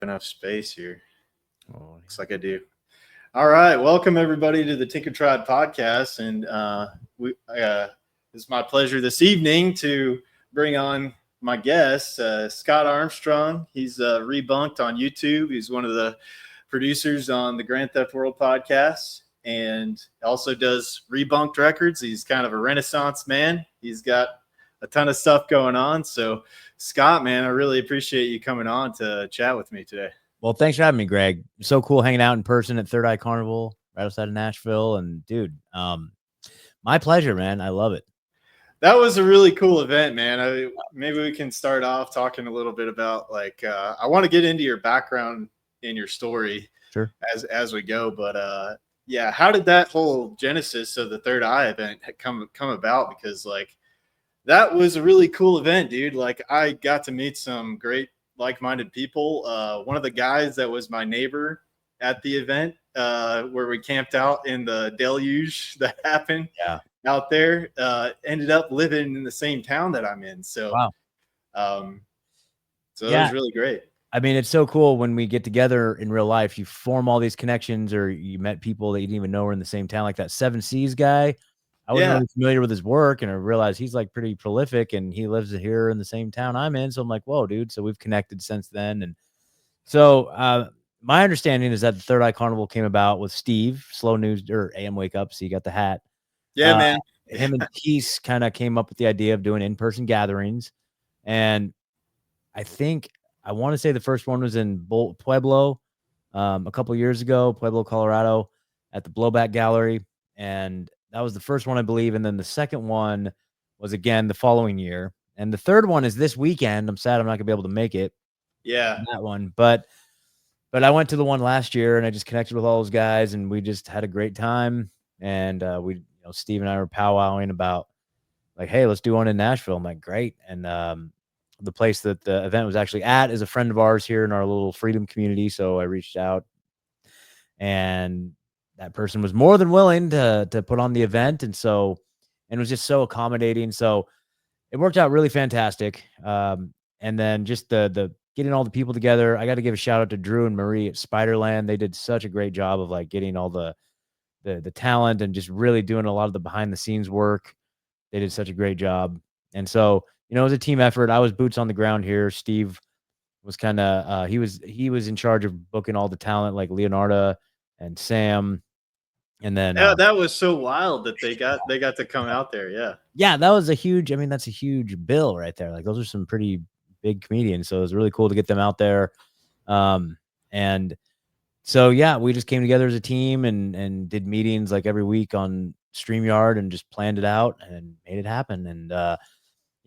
enough space here. Oh, Looks like I do. All right, welcome everybody to the Tinker Tribe podcast, and it's my pleasure this evening to bring on my guest, Scott Armstrong. He's Rebunked on YouTube. He's one of the producers on the Grand Theft World podcast, and also does Rebunked Records. He's kind of a Renaissance man. He's got a ton of stuff going on. So, Scott, man, I really appreciate you coming on to chat with me today. well, thanks for having me, Greg. So cool hanging out in person at Third Eye Carnival right outside of Nashville. And dude, my pleasure, man. I love it. That was a really cool event, man. Maybe we can start off talking a little bit about I want to get into your background in your story Sure. as we go, but yeah, how did that whole genesis of the Third Eye event come about? Because that was a really cool event, dude. Like, I got to meet some great like-minded people. One of the guys that was my neighbor at the event, where we camped out in the deluge that happened out there, ended up living in the same town that I'm in. So, wow. It was really great. I mean, it's so cool when we get together in real life. You form all these connections, or you met people that you didn't even know were in the same town, like that Seven Seas guy. I wasn't really familiar with his work, and I realized he's like pretty prolific, and he lives here in the same town I'm in. So I'm like, whoa, dude. So we've connected since then. And so my understanding is that the Third Eye Carnival came about with Steve, Slow News or AM Wake Up. So you got the hat. Yeah, man. Him and Keese kind of came up with the idea of doing in-person gatherings. And I want to say the first one was in Pueblo a couple years ago, Pueblo, Colorado, at the Blowback Gallery. And that was the first one, I believe. And then the second one was again the following year. And the third one is this weekend. I'm sad I'm not gonna be able to make it. Yeah. That one. But I went to the one last year, and I just connected with all those guys, and we just had a great time. And Steve and I were powwowing about like, hey, let's do one in Nashville. I'm like, great. And the place that the event was actually at is a friend of ours here in our little freedom community. So I reached out, and that person was more than willing to put on the event. And was just so accommodating. So it worked out really fantastic. And then just the getting all the people together. I got to give a shout out to Drew and Marie at Spiderland. They did such a great job of like getting all the talent and just really doing a lot of the behind the scenes work. They did such a great job. And so, it was a team effort. I was boots on the ground here. Steve was kind of, he was in charge of booking all the talent like Leonardo and Sam. And then that was so wild that they got to come out there. Yeah. Yeah. That was that's a huge bill right there. Like, those are some pretty big comedians. So it was really cool to get them out there. And so, yeah, we just came together as a team and did meetings like every week on StreamYard and just planned it out and made it happen. And,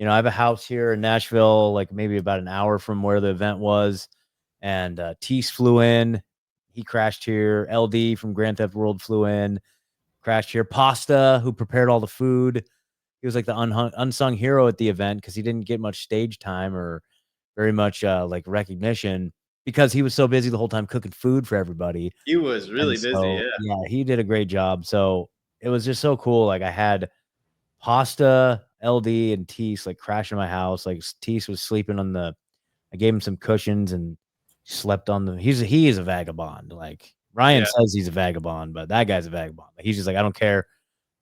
I have a house here in Nashville, like maybe about an hour from where the event was. And Tease flew in. He crashed here. LD from Grand Theft World flew in, crashed here. Pasta, who prepared all the food. He was like the unsung hero at the event because he didn't get much stage time or very much like recognition because he was so busy the whole time cooking food for everybody. He was really busy. Yeah, he did a great job. So it was just so cool. Like, I had Pasta, LD, and Tease like crashing my house. Like, Tease was sleeping I gave him some cushions and slept on he is a vagabond. Like, Ryan says he's a vagabond, but that guy's a vagabond. Like, he's just like, I don't care.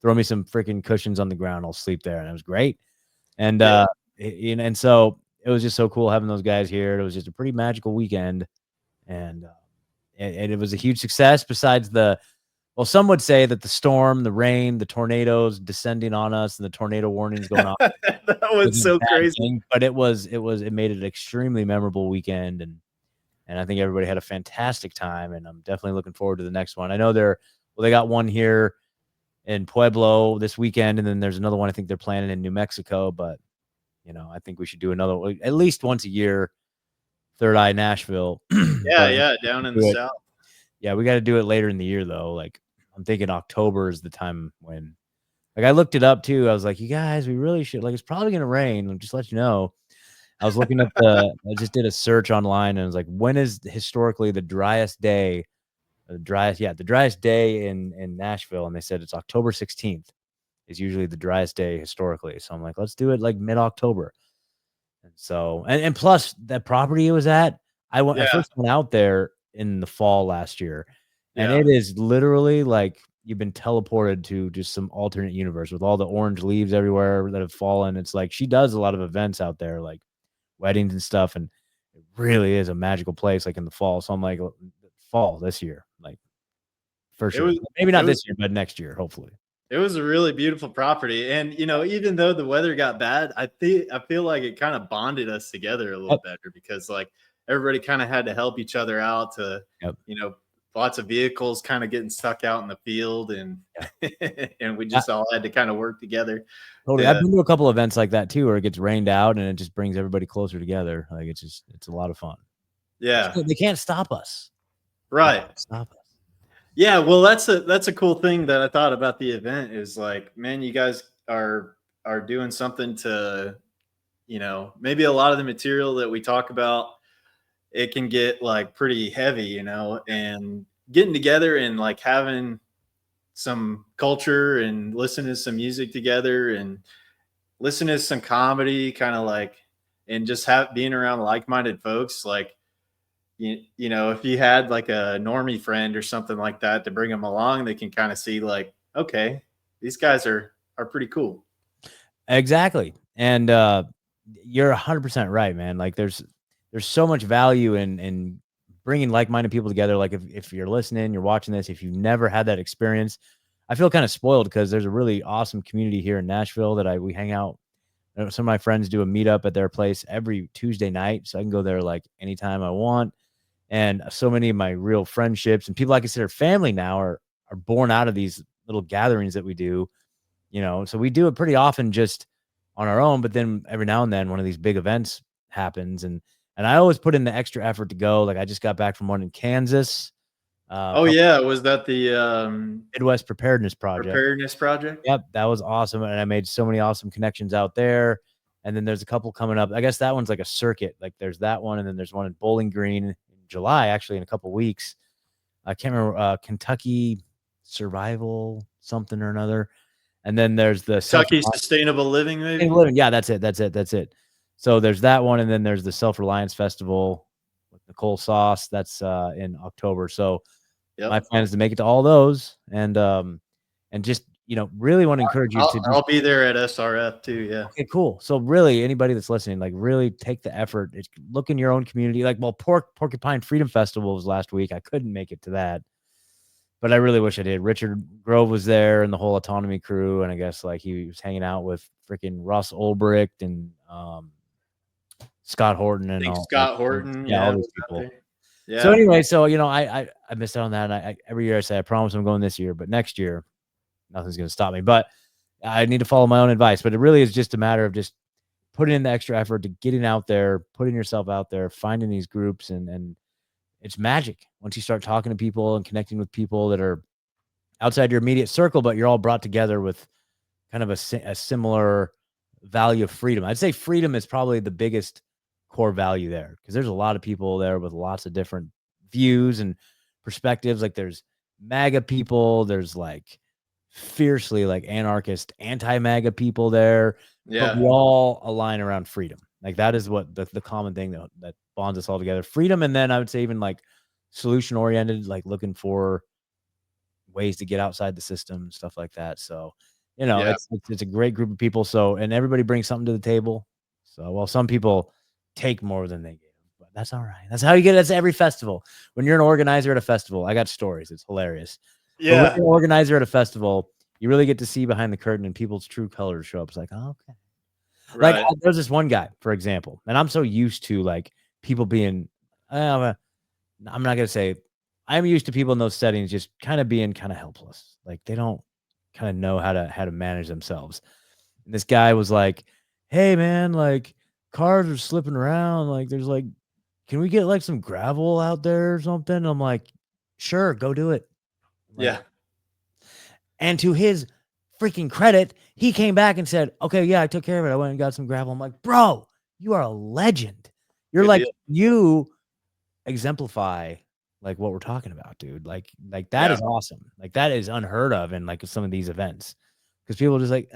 Throw me some freaking cushions on the ground. I'll sleep there. And it was great. And, and so it was just so cool having those guys here. It was just a pretty magical weekend. And it was a huge success besides some would say that the storm, the rain, the tornadoes descending on us and the tornado warnings going on. That was so crazy. But it made it an extremely memorable weekend. And I think everybody had a fantastic time. And I'm definitely looking forward to the next one. I know they got one here in Pueblo this weekend. And then there's another one I think they're planning in New Mexico. But, I think we should do another one at least once a year. Third Eye Nashville. Yeah, down in the South. Yeah, we got to do it later in the year though. Like, I'm thinking October is the time when, like, I looked it up too. I was like, you guys, we really should, like, it's probably going to rain. I'll just let you know. I was looking at I just did a search online and I was like, when is historically the driest day? The driest day in Nashville. And they said it's October 16th is usually the driest day historically. So I'm like, let's do it like mid-October. And so, and plus that property it was at, I first went out there in the fall last year, and Yeah. it is literally like you've been teleported to just some alternate universe with all the orange leaves everywhere that have fallen. It's like she does a lot of events out there, like weddings and stuff, and it really is a magical place, like in the fall. So I'm like, fall this year, like for It sure. was Maybe it not was this year, but next year, hopefully. it was a really beautiful property. And even though the weather got bad, I feel like it kind of bonded us together a little Yep. better because like everybody kind of had to help each other out to, Yep. lots of vehicles kind of getting stuck out in the field and Yeah. and we just all had to kind of work together. Totally. I've To, been to a couple events like that too, where it gets rained out and it just brings everybody closer together. Like it's a lot of fun. yeah. They can't stop us. Right. Stop us. Yeah, well, that's a cool thing that I thought about the event is like, man, you guys are doing something to, maybe a lot of the material that we talk about, it can get like pretty heavy, and getting together and like having some culture and listening to some music together and listening to some comedy, kind of like, and just being around like-minded folks, like if you had like a normie friend or something like that to bring them along, they can kind of see like, okay, these guys are pretty cool. Exactly. And you're 100% right, man. Like there's so much value in bringing like-minded people together. Like if you're listening, you're watching this, if you've never had that experience, I feel kind of spoiled because there's a really awesome community here in Nashville that we hang out. Some of my friends do a meetup at their place every Tuesday night, so I can go there like anytime I want. And so many of my real friendships and people I consider family now are born out of these little gatherings that we do. So we do it pretty often just on our own, but then every now and then one of these big events happens, and I always put in the extra effort to go. Like I just got back from one in Kansas. Oh yeah, was that the Midwest Preparedness Project. preparedness project? Yep, that was awesome, and I made so many awesome connections out there. And then there's a couple coming up. I guess that one's like a circuit. Like there's that one, and then there's one in Bowling Green in July, actually in a couple weeks. I can't remember Kentucky Survival something or another. And then there's the Kentucky Sustainable Living, maybe. Living. Yeah, that's it. So there's that one, and then there's the Self-Reliance Festival with Nicole Sauce. That's in October. So my plan is to make it to all those, and just really want to encourage you to. I'll be there at SRF too. Yeah. Okay, cool. So really, anybody that's listening, like, really take the effort. Look in your own community. Like, well, Porcupine Freedom Festival was last week. I couldn't make it to that, but I really wish I did. Richard Grove was there and the whole autonomy crew, and I guess like he was hanging out with freaking Russ Ulbricht and Scott Horton and all. Scott Horton, yeah, all these people. Yeah. So anyway, so I missed out on that. And I every year I say I promise I'm going this year, but next year nothing's going to stop me. But I need to follow my own advice. But it really is just a matter of just putting in the extra effort to getting out there, putting yourself out there, finding these groups, and it's magic once you start talking to people and connecting with people that are outside your immediate circle, but you're all brought together with kind of a similar value of freedom. I'd say freedom is probably the biggest core value there because there's a lot of people there with lots of different views and perspectives. Like there's MAGA people, there's like fiercely like anarchist, anti-MAGA people there. Yeah. But we all align around freedom. Like that is what the common thing that bonds us all together. Freedom, and then I would say even like solution oriented, like looking for ways to get outside the system, stuff like that. So, it's a great group of people. So, and everybody brings something to the table. So, well, some people take more than they give, but that's all right. That's how you get it. That's every festival. When you're an organizer at a festival, I got stories. It's hilarious. Yeah. But when you're an organizer at a festival, you really get to see behind the curtain and people's true colors show up. It's like, oh, okay. Right. Like there's this one guy, for example, and I'm so used to like people being, I'm not going to say, I'm used to people in those settings just kind of being kind of helpless. Like they don't kind of know how to manage themselves. And this guy was like, hey man, like cars are slipping around. Like there's like, can we get like some gravel out there or something? And I'm like, sure, go do it. Like, yeah. And to his freaking credit, he came back and said, okay, yeah, I took care of it. I went and got some gravel. I'm like, bro, you are a legend. You're Good like, deal. you exemplify like what we're talking about, dude. Like that is awesome. Like that is unheard of in like some of these events because people are just like,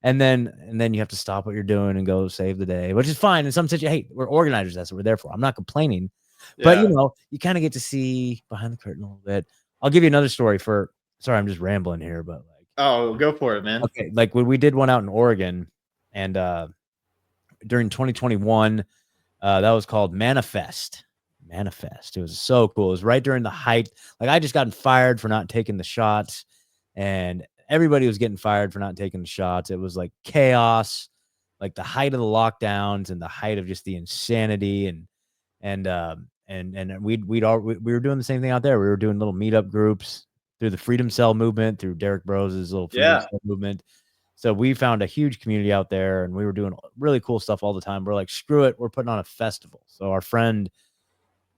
And then you have to stop what you're doing and go save the day, which is fine. In some situations, hey, we're organizers. That's what we're there for. I'm not complaining. But, Yeah. you kind of get to see behind the curtain a little bit. I'll give you another story sorry, I'm just rambling here, but Oh, go for it, man. okay, like when we did one out in Oregon and during 2021, that was called Manifest. Manifest. It was so cool. It was right during the height. Like I just gotten fired for not taking the shots, and everybody was getting fired for not taking the shots. It was like chaos, like the height of the lockdowns and the height of just the insanity and we were doing the same thing out there. We were doing little meetup groups through the Freedom Cell movement, through Derek Brose's little Freedom Yeah. Cell movement. So we found a huge community out there, and we were doing really cool stuff all the time. We're like, screw it, we're putting on a festival. So our friend,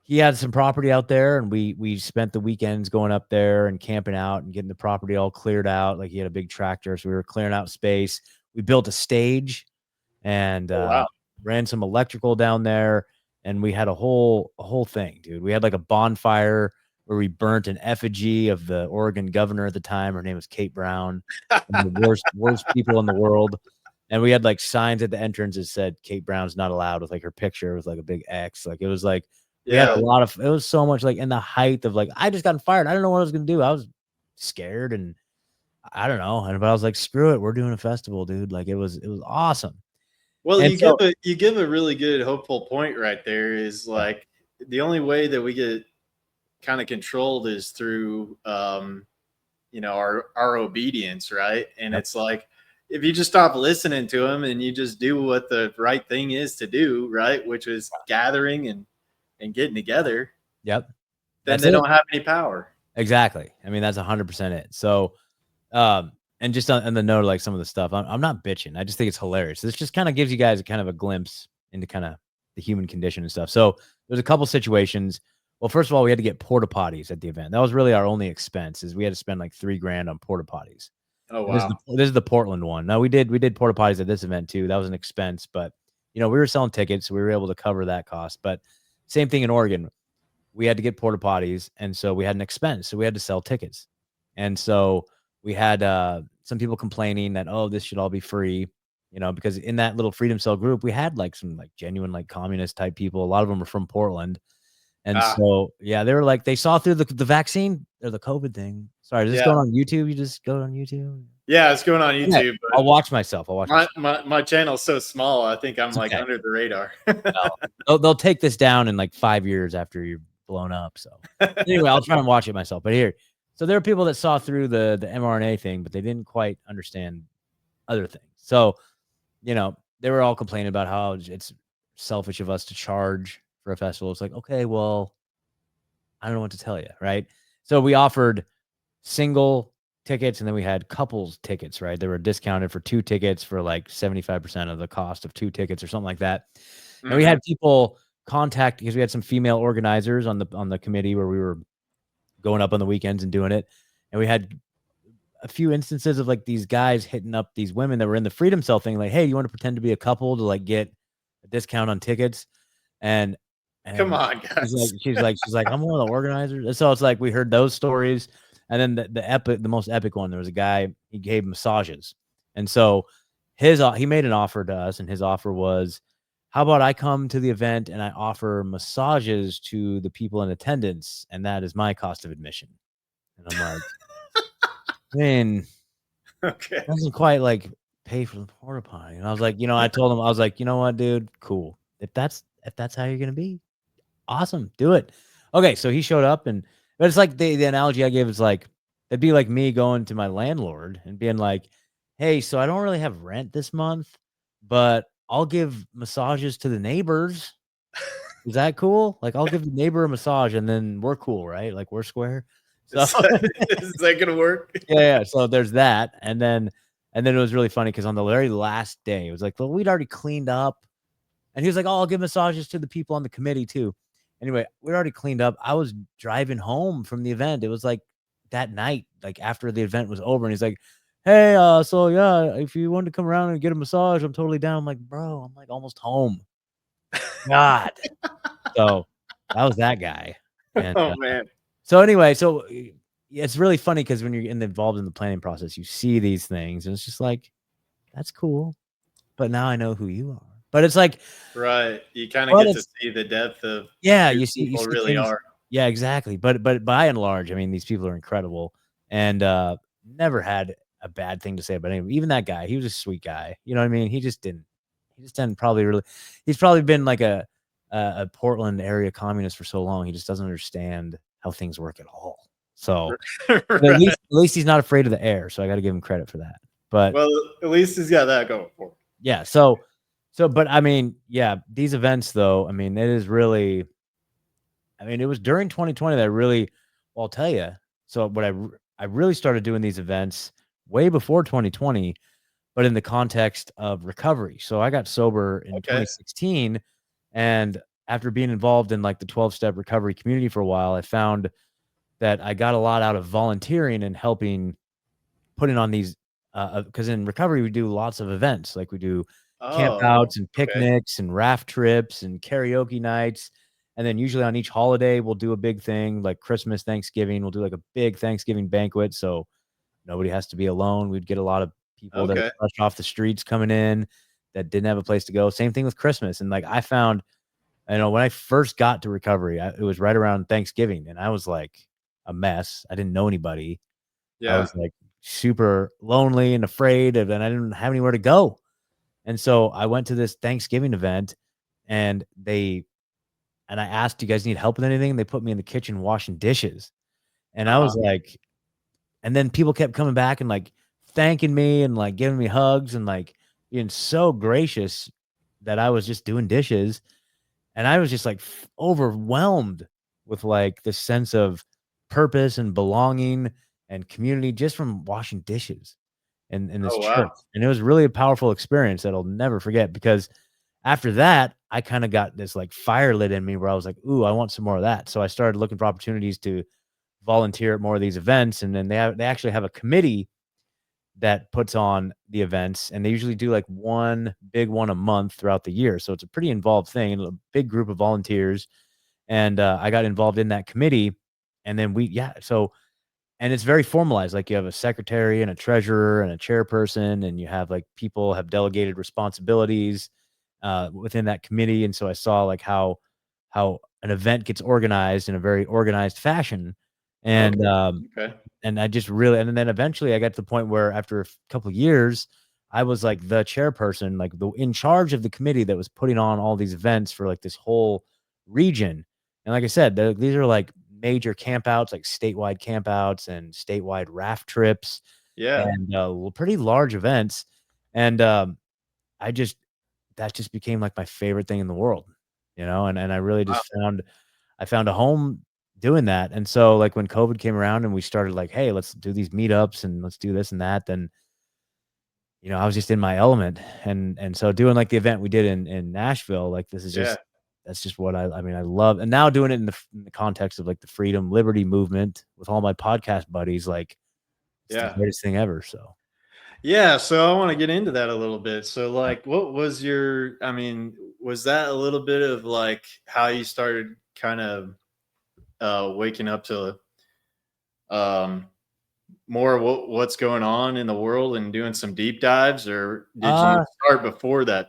he had some property out there, and we spent the weekends going up there and camping out and getting the property all cleared out. Like he had a big tractor, so we were clearing out space. We built a stage and Oh, wow. ran some electrical down there, and we had a whole thing, dude. We had like a bonfire where we burnt an effigy of the Oregon governor at the time. Her name was Kate Brown, one of the worst people in the world. And we had like signs at the entrance that said Kate Brown's not allowed, with like her picture with like a big X. Like it was like we had Yeah. it was so much like in the height of like I just got fired. I don't know what I was gonna do. I was scared and I don't know. But I was like, screw it, we're doing a festival, dude. Like it was awesome. Well, And so you give a really good hopeful point right there. Is like the only way that we get kind of controlled is through our obedience, right? And yep, it's like if you just stop listening to them and you just do what the right thing is to do, right, which is gathering and getting together, yep. then That's they it. don't have any power. Exactly. I mean, that's 100% it. So and just on the note of like some of the stuff, I'm not bitching. I just think it's hilarious. This just kind of gives you guys kind of a glimpse into kind of the human condition and stuff. So there's a couple situations. Well, first of all, we had to get porta potties at the event. That was really our only expense. Is we had to spend like $3,000 on porta potties. Oh, And wow. this is the Portland one. No, we did porta potties at this event too. That was an expense, but we were selling tickets, so we were able to cover that cost. But same thing in Oregon. We had to get porta potties, and so we had an expense. So we had to sell tickets. And so we had some people complaining that, oh, this should all be free, because in that little Freedom Cell group, we had like some like genuine like communist type people. A lot of them are from Portland. And so, yeah, they were like, they saw through the vaccine or the COVID thing. Sorry, is this going on YouTube? You just go on YouTube? Yeah, it's going on YouTube. Yeah, I'll watch myself. My channel's so small. I think I'm like okay. under the radar. No, they'll take this down in like 5 years after you're blown up. So anyway, I'll try and watch it myself. But here, so there are people that saw through the mRNA thing, but they didn't quite understand other things. So, they were all complaining about how it's selfish of us to charge for a festival. It's like, okay, well, I don't know what to tell you, right? So we offered single tickets, and then we had couples tickets, right? They were discounted for 2 tickets for like 75% of the cost of 2 tickets or something like that. Mm-hmm. And we had people contact, because we had some female organizers on the committee where we were going up on the weekends and doing it. And we had a few instances of like these guys hitting up these women that were in the Freedom Cell thing, like, hey, you want to pretend to be a couple to like get a discount on tickets? And come on, guys. She's like, I'm one of the organizers. And so it's like we heard those stories. And then the most epic one, there was a guy, he gave massages. And so he made an offer to us, and his offer was, how about I come to the event and I offer massages to the people in attendance, and that is my cost of admission. And I'm like, man, okay, doesn't quite like pay for the porta potty. And I was like, I told him, I was like, you know what, dude, cool. If that's how you're gonna be, awesome, do it. Okay, so he showed up, but it's like the analogy I gave is like, it'd be like me going to my landlord and being like, hey, so I don't really have rent this month, but I'll give massages to the neighbors. Is that cool? Like, I'll give the neighbor a massage, and then we're cool, right? Like, we're square. So is that gonna work? Yeah. So there's that, and then it was really funny because on the very last day, it was like, well, we'd already cleaned up, and he was like, oh, I'll give massages to the people on the committee too. Anyway, we'd already cleaned up. I was driving home from the event. It was like that night, like after the event was over, and he's like, hey, so yeah, if you want to come around and get a massage, I'm totally down. I'm like, bro, I'm like almost home. God. So that was that guy. And, oh man. So anyway, so it's really funny because when you're involved in the planning process, you see these things, and it's just like, that's cool. But now I know who you are. But it's like, Right. You kind of but get to it's see the depth of yeah, who you see people really things. are. Yeah, exactly. But by and large, I mean, these people are incredible, and never had a bad thing to say about anyone. Even that guy, he was a sweet guy. You know what I mean? He just didn't probably really. He's probably been like a Portland area communist for so long. He just doesn't understand how things work at all. So but Right. at least he's not afraid of the air. So I got to give him credit for that. But Well, at least he's got that going for him. yeah, but I mean, yeah, these events though, I mean, it is really, I mean, it was during 2020 that I really, well, I'll tell you. So I really started doing these events way before 2020, but in the context of recovery. So I got sober in Okay. 2016, and after being involved in like the 12-step recovery community for a while, I found that I got a lot out of volunteering and helping putting on these because in recovery we do lots of events, like we do camp Oh, outs and okay. picnics and raft trips and karaoke nights, and then usually on each holiday we'll do a big thing like Christmas, Thanksgiving. We'll do like a big Thanksgiving banquet, so nobody has to be alone. We'd get a lot of people that are Okay. fresh off the streets coming in that didn't have a place to go. Same thing with Christmas. And like I found, when I first got to recovery, it was right around Thanksgiving, and I was like a mess. I didn't know anybody. I Yeah. was like super lonely and afraid of, and I didn't have anywhere to go. And so I went to this Thanksgiving event, and I asked, "Do you guys need help with anything?" They put me in the kitchen washing dishes. And I Uh-huh. was like, and then people kept coming back and like thanking me and like giving me hugs and like being so gracious that I was just doing dishes. And I was just like overwhelmed with like this sense of purpose and belonging and community just from washing dishes in this Oh, wow. church. And it was really a powerful experience that I'll never forget, because after that, I kind of got this like fire lit in me where I was like, ooh, I want some more of that. So I started looking for opportunities to volunteer at more of these events. And then they actually have a committee that puts on the events, and they usually do like one big one a month throughout the year. So it's a pretty involved thing, and a big group of volunteers. And I got involved in that committee. And then and it's very formalized. Like you have a secretary and a treasurer and a chairperson, and you have like people have delegated responsibilities within that committee. And so I saw like how an event gets organized in a very organized fashion. And Okay. Okay. and I just really, and then eventually I got to the point where after a couple of years, I was like the chairperson, like the in charge of the committee that was putting on all these events for like this whole region. And like I said, these are like major campouts, like statewide campouts and statewide raft trips, Yeah. and pretty large events. And I just that just became like my favorite thing in the world, and I really Wow. just found a home doing that. And so like when COVID came around and we started like, hey, let's do these meetups and let's do this and that, then I was just in my element. And so doing like the event we did in Nashville, like this is Yeah. just that's just what I mean, I love. And now doing it in the context of like the freedom liberty movement with all my podcast buddies, like it's the Yeah. greatest thing ever. So Yeah. So I want to get into that a little bit. So, like, what was I mean, was that a little bit of like how you started kind of waking up to um, more what's going on in the world and doing some deep dives, or did you uh start before that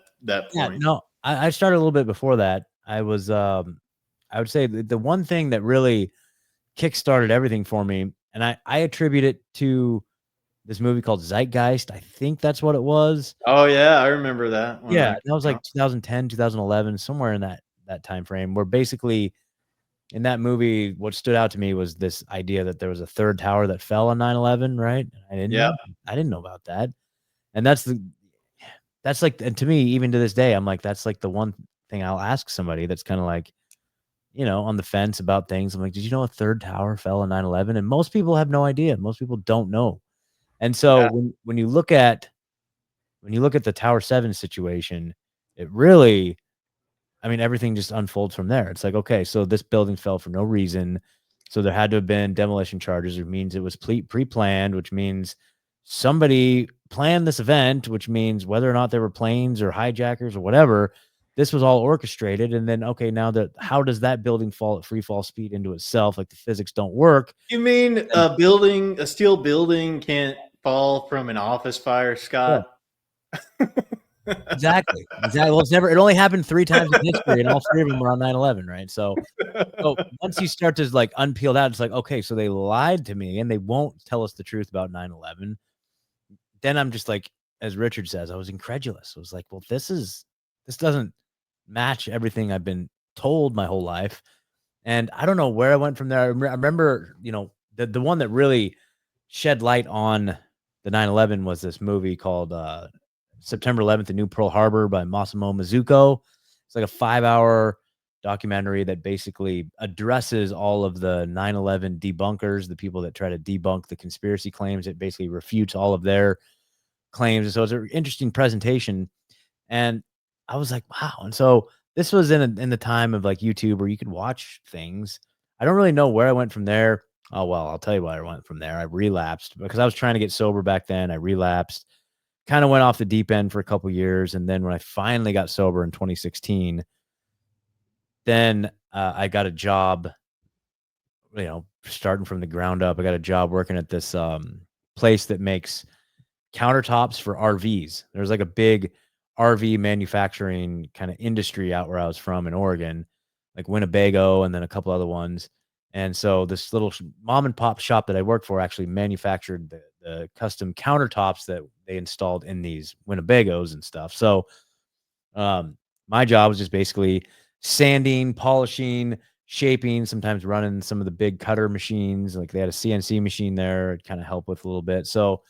yeah, point? no, I started a little bit before that. I would say the one thing that really kickstarted everything for me, and I attribute it to this movie called Zeitgeist. I think that's what it was. Oh yeah, I remember that when Yeah, that that was came like out. 2010, 2011, somewhere in that time frame, where basically in that movie, what stood out to me was this idea that there was a third tower that fell on 9/11, right? Yeah. I didn't know about that. And that's like, and to me, even to this day, I'm like, that's like the one thing I'll ask somebody that's kind of like, on the fence about things. I'm like, did you know a third tower fell on 9/11? And most people have no idea. Most people don't know. And so Yeah. when you look at the Tower 7 situation, it really, I mean, everything just unfolds from there. It's like, okay, so this building fell for no reason. So there had to have been demolition charges, which means it was pre-planned, which means somebody planned this event, which means whether or not there were planes or hijackers or whatever, this was all orchestrated. And then, okay, now that how does that building fall at free fall speed into itself? Like the physics don't work. You mean And a steel building can't fall from an office fire, yeah, Scott? Exactly. Well, it only happened 3 times in history, and all 3 of them were on 9/11, right? So once you start to like unpeel that, it's like, okay, so they lied to me and they won't tell us the truth about 9/11. Then I'm just like, as Richard says, I was incredulous. I was like, well, this doesn't match everything I've been told my whole life. And I don't know where I went from there. I remember, the one that really shed light on the 9/11 was this movie called September 11th, The New Pearl Harbor by Massimo Mazzucco. It's like a 5-hour documentary that basically addresses all of the 9/11 debunkers, the people that try to debunk the conspiracy claims. It basically refutes all of their claims. And so it's an interesting presentation. And I was like, wow. And so this was in the time of like YouTube where you could watch things. I don't really know where I went from there. Oh, well, I'll tell you where I went from there. I relapsed because I was trying to get sober back then. I relapsed, kind of went off the deep end for a couple years. And then when I finally got sober in 2016, then I got a job, starting from the ground up. I got a job working at this place that makes countertops for RVs. There's like a big RV manufacturing kind of industry out where I was from in Oregon, like Winnebago and then a couple other ones. And so this little mom and pop shop that I worked for actually manufactured the custom countertops that they installed in these Winnebagos and stuff. So my job was just basically sanding, polishing, shaping, sometimes running some of the big cutter machines. Like they had a CNC machine there. It kind of helped with a little bit. So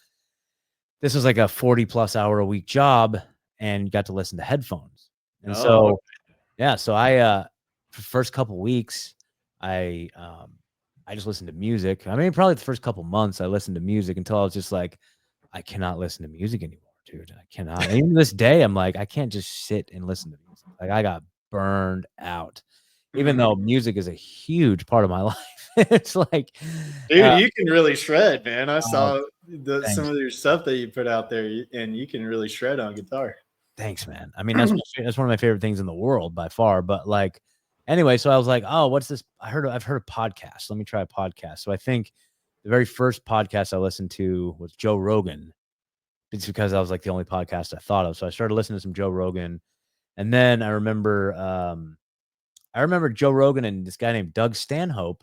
this was like a 40+ hour a week job and got to listen to headphones. And so, yeah, so I, for the first couple weeks, I just listened to music. I mean, probably the first couple months I listened to music until I was just like, I cannot listen to music anymore, dude. I cannot. And even this day, I'm like, I can't just sit and listen to music. Like I got burned out, even though music is a huge part of my life. It's like, dude, you can really shred, man. I saw thanks. some of your stuff that you put out there, and you can really shred on guitar. Thanks, man. I mean, that's one of my favorite things in the world by far. But like, anyway, so I was like, oh, what's this? I've heard of podcasts. Let me try a podcast. So I think the very first podcast I listened to was Joe Rogan. It's because I was like the only podcast I thought of. So I started listening to some Joe Rogan, and then I remember Joe Rogan and this guy named Doug Stanhope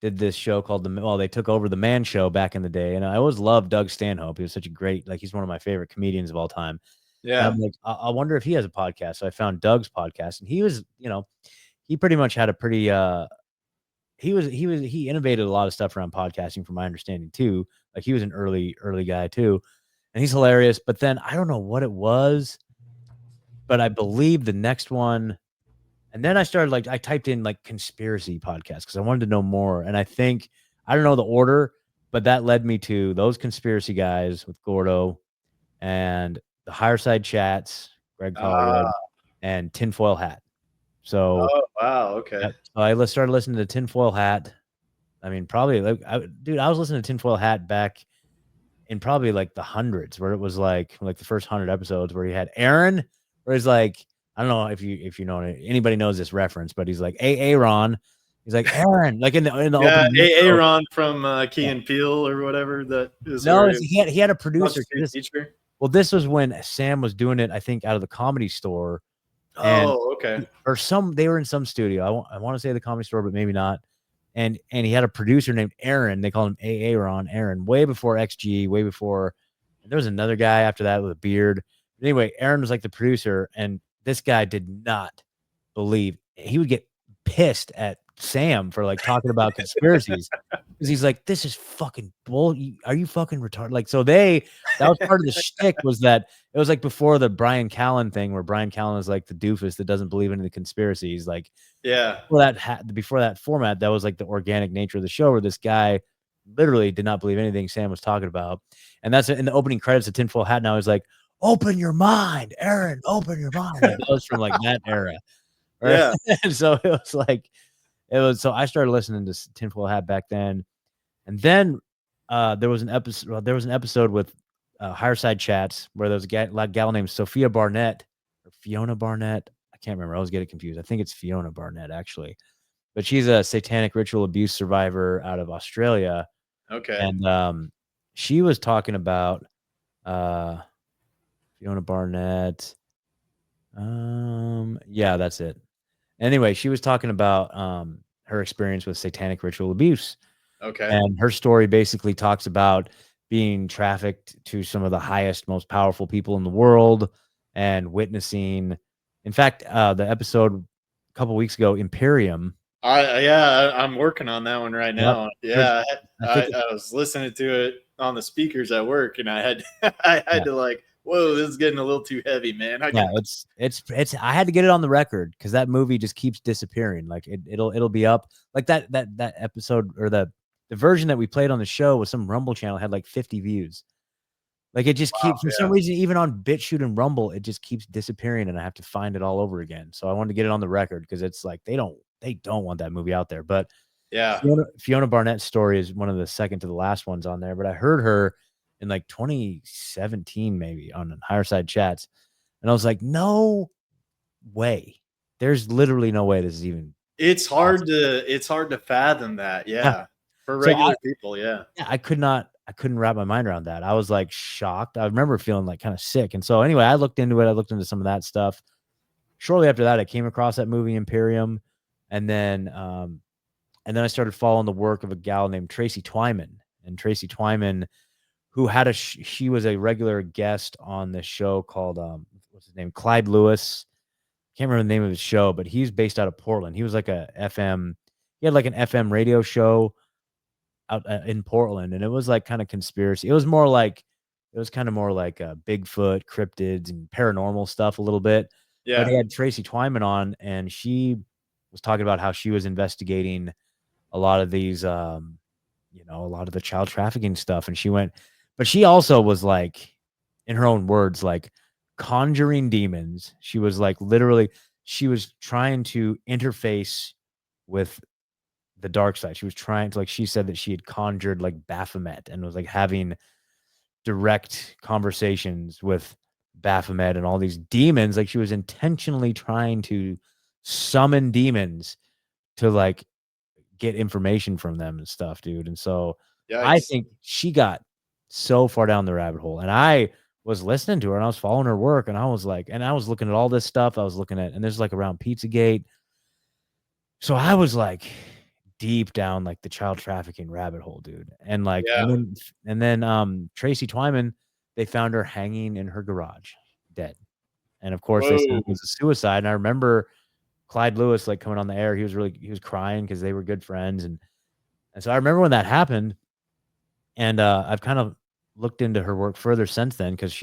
did this show called they took over the Man Show back in the day, and I always loved Doug Stanhope. He was such a great, like, he's one of my favorite comedians of all time. Yeah. And I'm like, I wonder if he has a podcast. So I found Doug's podcast, and he was, he pretty much had a pretty, he innovated a lot of stuff around podcasting from my understanding too. Like he was an early guy too, and he's hilarious. But then I don't know what it was, but I believe the next one, and then I started I typed in like conspiracy podcast because I wanted to know more. And I think, I don't know the order, but that led me to those conspiracy guys with Gordo and the Higher Side Chats, Greg Collier, and Tinfoil Hat. So, wow, okay. so I started listening to Tinfoil Hat. I mean, probably I was listening to Tinfoil Hat back in probably like the hundreds, where it was like the first 100 episodes where he had Aaron, where he's like, I don't know if you know anybody knows this reference, but he's like Aaron. He's like Aaron, like in the opening. Aaron from Key and Peele or whatever. That is he had a producer. Teacher. Well, this was when Sam was doing it, I think, out of the Comedy Store. And okay. Or they were in some studio. I want to say the Comedy Store, but maybe not. And he had a producer named Aaron. They called him Aaron, way before XG, way before. There was another guy after that with a beard. But anyway, Aaron was like the producer, and this guy did not believe. He would get pissed at Sam for like talking about conspiracies because he's like, this is fucking bull. Are you fucking retarded? Like, so that was part of the shtick, was that it was like before the Brian Callen thing, where Brian Callen is like the doofus that doesn't believe in the conspiracies. Like, yeah, before that format, that was like the organic nature of the show, where this guy literally did not believe anything Sam was talking about. And that's in the opening credits of Tinfoil Hat. Now he's like, open your mind, Aaron, open your mind. Like, that was from like that era. Right? Yeah. And so it was like, so I started listening to Tinfoil Hat back then. And then there was an episode with Higher Side Chats where there was a gal named Sophia Barnett or Fiona Barnett. I can't remember. I always get it confused. I think it's Fiona Barnett, actually. But she's a satanic ritual abuse survivor out of Australia. Okay. And she was talking about Fiona Barnett. Yeah, that's it. Anyway, she was talking about her experience with satanic ritual abuse. Okay. And her story basically talks about being trafficked to some of the highest, most powerful people in the world and witnessing. In fact, the episode a couple weeks ago, Imperium. I'm working on that one right Yep. now. There's, Yeah, I think, I was listening to it on the speakers at work, and I had I yeah, had to like, whoa, this is getting a little too heavy, man. I yeah, got it's. I had to get it on the record because that movie just keeps disappearing. Like it'll be up like that episode or the version that we played on the show with some Rumble channel had like 50 views. Like it just wow, keeps for some yeah, reason, even on BitChute and Rumble, it just keeps disappearing, and I have to find it all over again. So I wanted to get it on the record because it's like they don't want that movie out there. But yeah. Fiona Barnett's story is one of the second to the last ones on there. But I heard her in like 2017, maybe on Higher Side Chats, and I was like, no way. There's literally no way this is even possible. It's hard to fathom that. Yeah. Yeah, for So regular people. Yeah, yeah, I couldn't wrap my mind around that. I was like shocked. I remember feeling like kind of sick. And so anyway, I looked into it. I looked into some of that stuff. Shortly after that, I came across that movie Imperium, and then I started following the work of a gal named Tracy Twyman. And Tracy Twyman, who had she was a regular guest on this show called what's his name? Clyde Lewis. Can't remember the name of his show, but he's based out of Portland. He was like a FM. He had like an FM radio show out in Portland, and it was like kind of conspiracy. It was kind of more like Bigfoot, cryptids, and paranormal stuff a little bit. But yeah, he had Tracy Twyman on, and she was talking about how she was investigating a lot of these, a lot of the child trafficking stuff. And but she also was like, in her own words, like conjuring demons. She was like literally, she was trying to interface with the dark side. She was trying to, like, she said that she had conjured like Baphomet and was like having direct conversations with Baphomet and all these demons. Like she was intentionally trying to summon demons to like get information from them and stuff, dude. And so I yikes. think she got so far down the rabbit hole. And I was listening to her and I was following her work and I was like, and I was looking at all this stuff. I was looking at, and there's like around Pizzagate. So I was like deep down like the child trafficking rabbit hole, dude. And like, Yeah. and then Tracy Twyman, they found her hanging in her garage, dead. And of course, they said it Whoa. was a suicide. And I remember Clyde Lewis like coming on the air. He was crying because they were good friends. And so I remember when that happened. And I've kind of looked into her work further since then because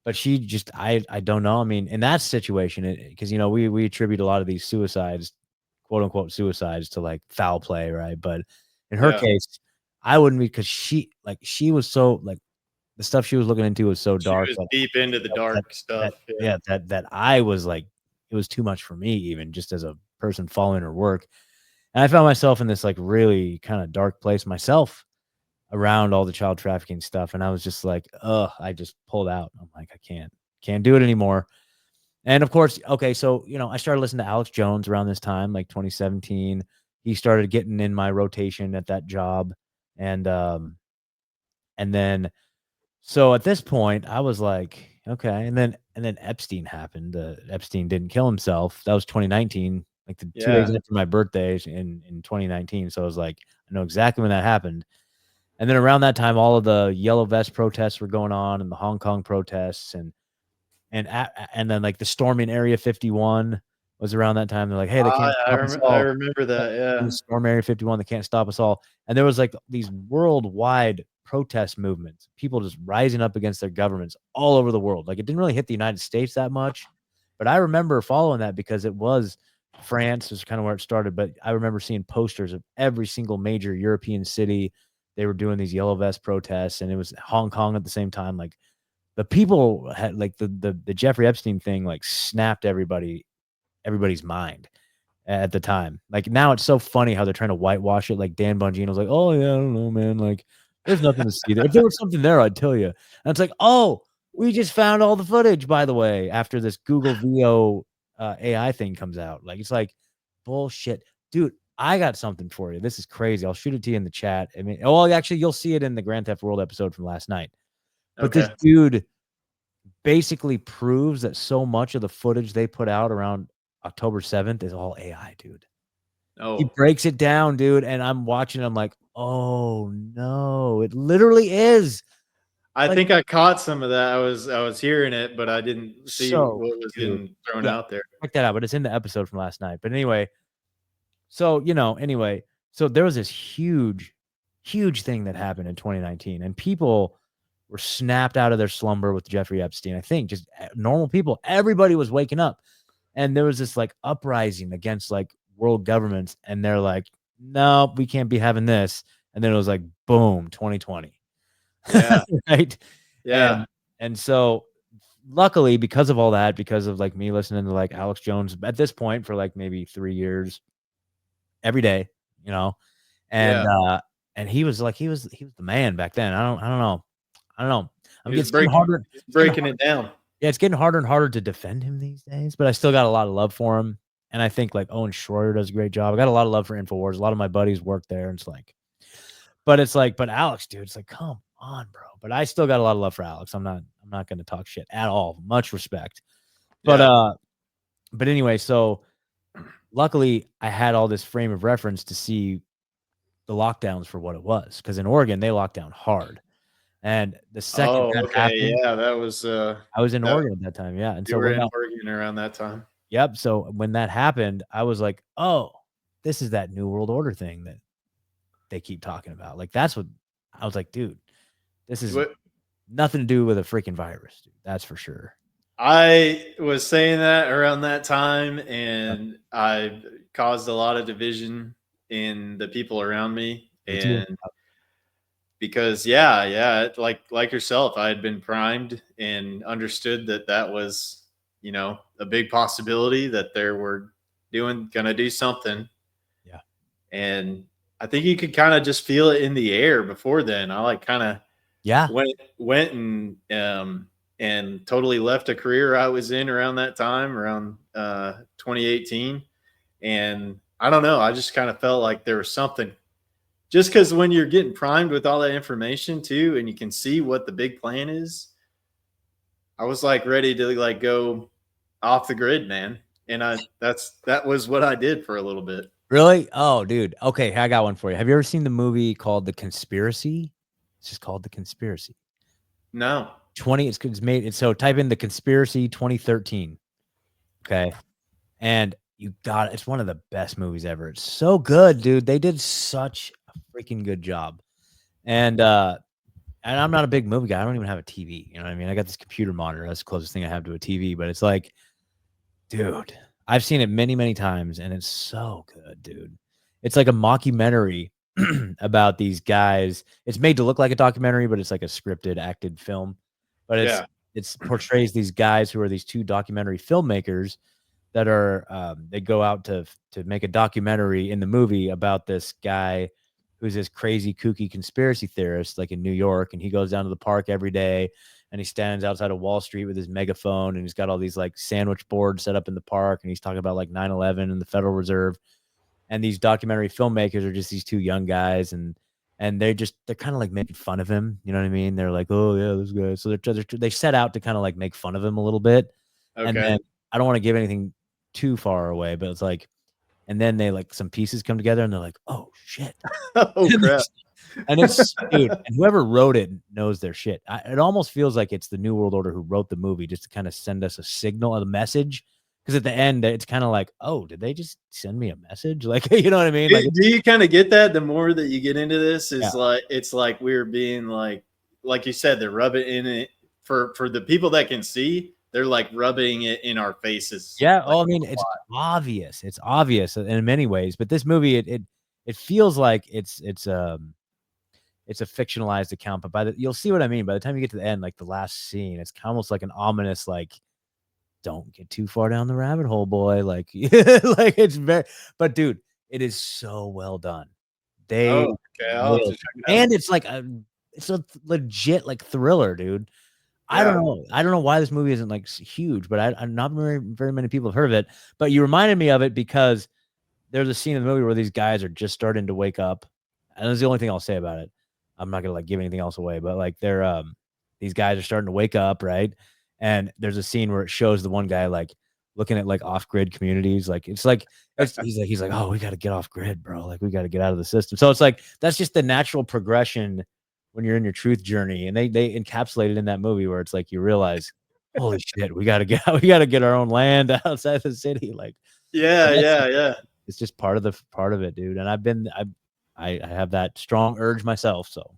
but she just I don't know. I mean, in that situation, because we attribute a lot of these suicides, quote unquote suicides, to like foul play, right? But in her Yeah. case, I wouldn't, because she was so like the stuff she was looking into was so She dark was that deep into the dark stuff. Yeah. that I was like, it was too much for me, even just as a person following her work. And I found myself in this like really kind of dark place myself around all the child trafficking stuff. And I was just like, I just pulled out. I'm like, I can't do it anymore. And of course, okay, so I started listening to Alex Jones around this time, like 2017. He started getting in my rotation at that job. And then so at this point, I was like, okay. And then Epstein happened. Epstein didn't kill himself. That was 2019, like the 2 days Yeah. after my birthday in 2019. So I was like, I know exactly when that happened. And then around that time, all of the yellow vest protests were going on, and the Hong Kong protests, and then like the storming Area 51 was around that time. They're like, hey, they can't stop us I all. remember that. Yeah. Storm Area 51, they can't stop us all. And there was like these worldwide protest movements, people just rising up against their governments all over the world. Like it didn't really hit the United States that much, but I remember following that because it was France is kind of where it started. But I remember seeing posters of every single major European city. They were doing these yellow vest protests, and it was Hong Kong at the same time. Like the people had like the Jeffrey Epstein thing like snapped everybody's mind at the time. Like now it's so funny how they're trying to whitewash it. Like Dan Bongino's like, oh yeah, I don't know, man. Like there's nothing to see there. If there was something there, I'd tell you. And it's like, oh, we just found all the footage, by the way, after this Google VO AI thing comes out. Like it's like bullshit, dude. I got something for you. This is crazy. I'll shoot it to you in the chat. I mean, actually, you'll see it in the Grand Theft World episode from last night. But this Okay. dude basically proves that so much of the footage they put out around October 7th is all AI, dude. He Oh, breaks it down, dude, and I'm watching. I'm like, oh no, it literally is. I Like, think I caught some of that. I was hearing it, but I didn't see so what was dude, getting thrown yeah, out there. check that out. But it's in the episode from last night. But anyway, so so there was this huge, huge thing that happened in 2019, and people were snapped out of their slumber with Jeffrey Epstein. I think just normal people, everybody was waking up, and there was this like uprising against like world governments, and they're like, no, we can't be having this. And then it was like, boom, 2020. Yeah, Right. yeah. And so luckily, because of all that, because of like me listening to like Alex Jones at this point for like maybe 3 years every day, you know, and Yeah, and he was the man back then. I don't know. he was It's getting harder. It's getting breaking it down. Yeah, it's getting harder and harder to defend him these days, but I still got a lot of love for him. And I think like Owen Schroyer does a great job. I got a lot of love for InfoWars. A lot of my buddies work there. And but Alex, dude, it's like, come on, bro. But I still got a lot of love for Alex. I'm not gonna talk shit at all. Much respect. But Yeah. but anyway, so luckily I had all this frame of reference to see the lockdowns for what it was. Because in Oregon, they locked down hard. And the second Oh, that okay. happened, Yeah, that was I was in that Oregon at that time. Yeah. And you so were when in that Oregon around that time. Yep. So when that happened, I was like, oh, this is that New World Order thing that they keep talking about. Like, that's what I was like, dude, this is What nothing to do with a freaking virus, dude. That's for sure. I was saying that around that time, Yep. and I caused a lot of division in the people around me. Me too. And because, yeah, like yourself, I had been primed and understood that that was, a big possibility that they were gonna do something. Yeah. And I think you could kind of just feel it in the air before then. I like kind of Yeah. went and totally left a career I was in around that time, around 2018. And I don't know, I just kind of felt like there was something, just because when you're getting primed with all that information too, and you can see what the big plan is, I was like ready to like go off the grid, man. And that was what I did for a little bit. Really? Oh, dude. Okay. I got one for you. Have you ever seen the movie called The Conspiracy? It's just called The Conspiracy. No. It's made it. So type in The Conspiracy 2013. Okay. And it's one of the best movies ever. It's so good, dude. They did such a freaking good job. And I'm not a big movie guy. I don't even have a TV. You know what I mean? I got this computer monitor. That's the closest thing I have to a TV. But it's like, dude, I've seen it many, many times, and it's so good, dude. It's like a mockumentary about these guys. It's made to look like a documentary, but it's like a scripted, acted film. But Yeah. it's portrays these guys who are these two documentary filmmakers that are they go out to make a documentary in the movie about this guy who's this crazy kooky conspiracy theorist like in New York, and he goes down to the park every day and he stands outside of Wall Street with his megaphone, and he's got all these like sandwich boards set up in the park, and he's talking about like 9/11 and the Federal Reserve. And these documentary filmmakers are just these two young guys, and they're kind of like making fun of him. You know what I mean? They're like, oh yeah, this guy. So they set out to kind of like make fun of him a little bit. And Okay. then I don't want to give anything too far away, but it's like, and then they like some pieces come together and they're like, oh shit. Oh crap. And it's dude, and whoever wrote it knows their shit. It almost feels like it's the New World Order who wrote the movie just to kind of send us a signal, a message. Because at the end, it's kind of like, oh, did they just send me a message? Like, you know what I mean? Like, Do you kind of get that the more that you get into this? yeah, Is like it's like we're being like you said, they're rubbing in it for the people that can see. They're like rubbing it in our faces. yeah. Like, Oh, I mean, it's obvious. It's obvious in many ways, but this movie, it feels like it's a fictionalized account. But you'll see what I mean by the time you get to the end, like the last scene. It's almost like an ominous like, don't get too far down the rabbit hole, boy. Like, like it's very, but dude, it is so well done. They oh, okay, I'll have to check it out. and it's a legit like thriller, dude. I don't know. I don't know why this movie isn't like huge, but I'm not very many people have heard of it. But you reminded me of it because there's a scene in the movie where these guys are just starting to wake up, and that's the only thing I'll say about it. I'm not gonna like give anything else away, but like they're these guys are starting to wake up, right? And there's a scene where it shows the one guy like looking at like off-grid communities. Like he's like, oh, we got to get off grid, bro. Like we got to get out of the system. So it's like that's just the natural progression when you're in your truth journey. And they encapsulate it in that movie where it's like you realize, holy shit, we got to get our own land outside the city. Like Yeah. it's just part of it, dude. And I have that strong urge myself. So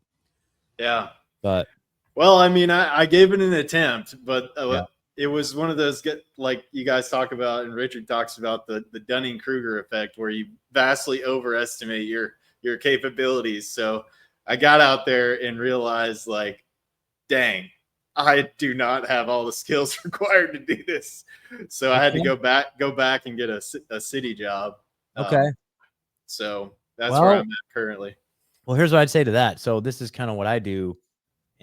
yeah. but Well, I mean, I gave it an attempt, but yeah. it was one of those like you guys talk about and Richard talks about the Dunning-Kruger effect, where you vastly overestimate your capabilities. So I got out there and realized, like, dang, I do not have all the skills required to do this. So I had to go back and get a city job. Okay. So that's where I'm at currently. Well, here's what I'd say to that. So this is kind of what I do.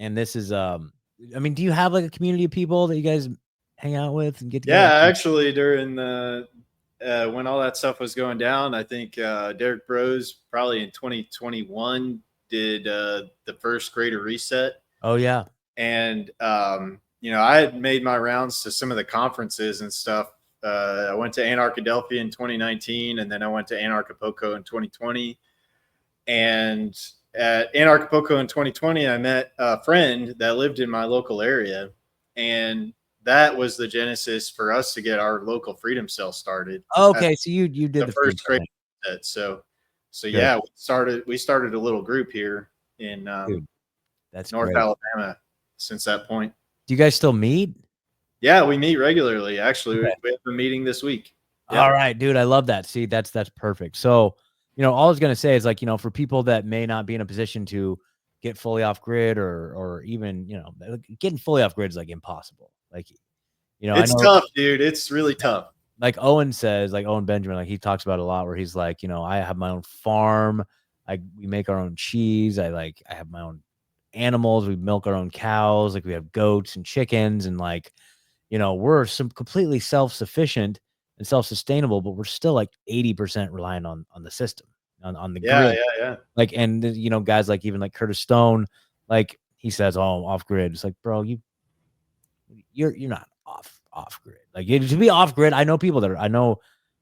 And this is, I mean, do you have like a community of people that you guys hang out with and get together? Yeah, actually, during when all that stuff was going down, I think Derek Bros probably in 2021 did the first Greater Reset. Oh yeah, and I had made my rounds to some of the conferences and stuff. I went to Anarchadelphia in 2019, and then I went to Anarchapulco in 2020. And at Anarchapulco in 2020, I met a friend that lived in my local area, and that was the genesis for us to get our local Freedom Cell started. Okay, so you did the first grade set. So yeah, we started a little group here in that's North great. Alabama since that point. Do you guys still meet? Yeah, we meet regularly. Actually, we have a meeting this week. Yep. All right, dude, I love that. See, that's perfect. So, all I was gonna say is like, for people that may not be in a position to get fully off grid or even, getting fully off grid is like impossible. Like, it's tough, dude. It's really tough. Like Owen says, like Owen Benjamin, like he talks about it a lot where he's like, I have my own farm. We make our own cheese. I have my own animals. We milk our own cows. Like we have goats and chickens and like, we're some completely self-sufficient and self-sustainable, but we're still like 80% reliant on the system, on the grid. Yeah. Like, and guys like even like Curtis Stone, like he says, oh, off grid. It's like, bro, you're not off grid. Like to be off grid, I know people that are. I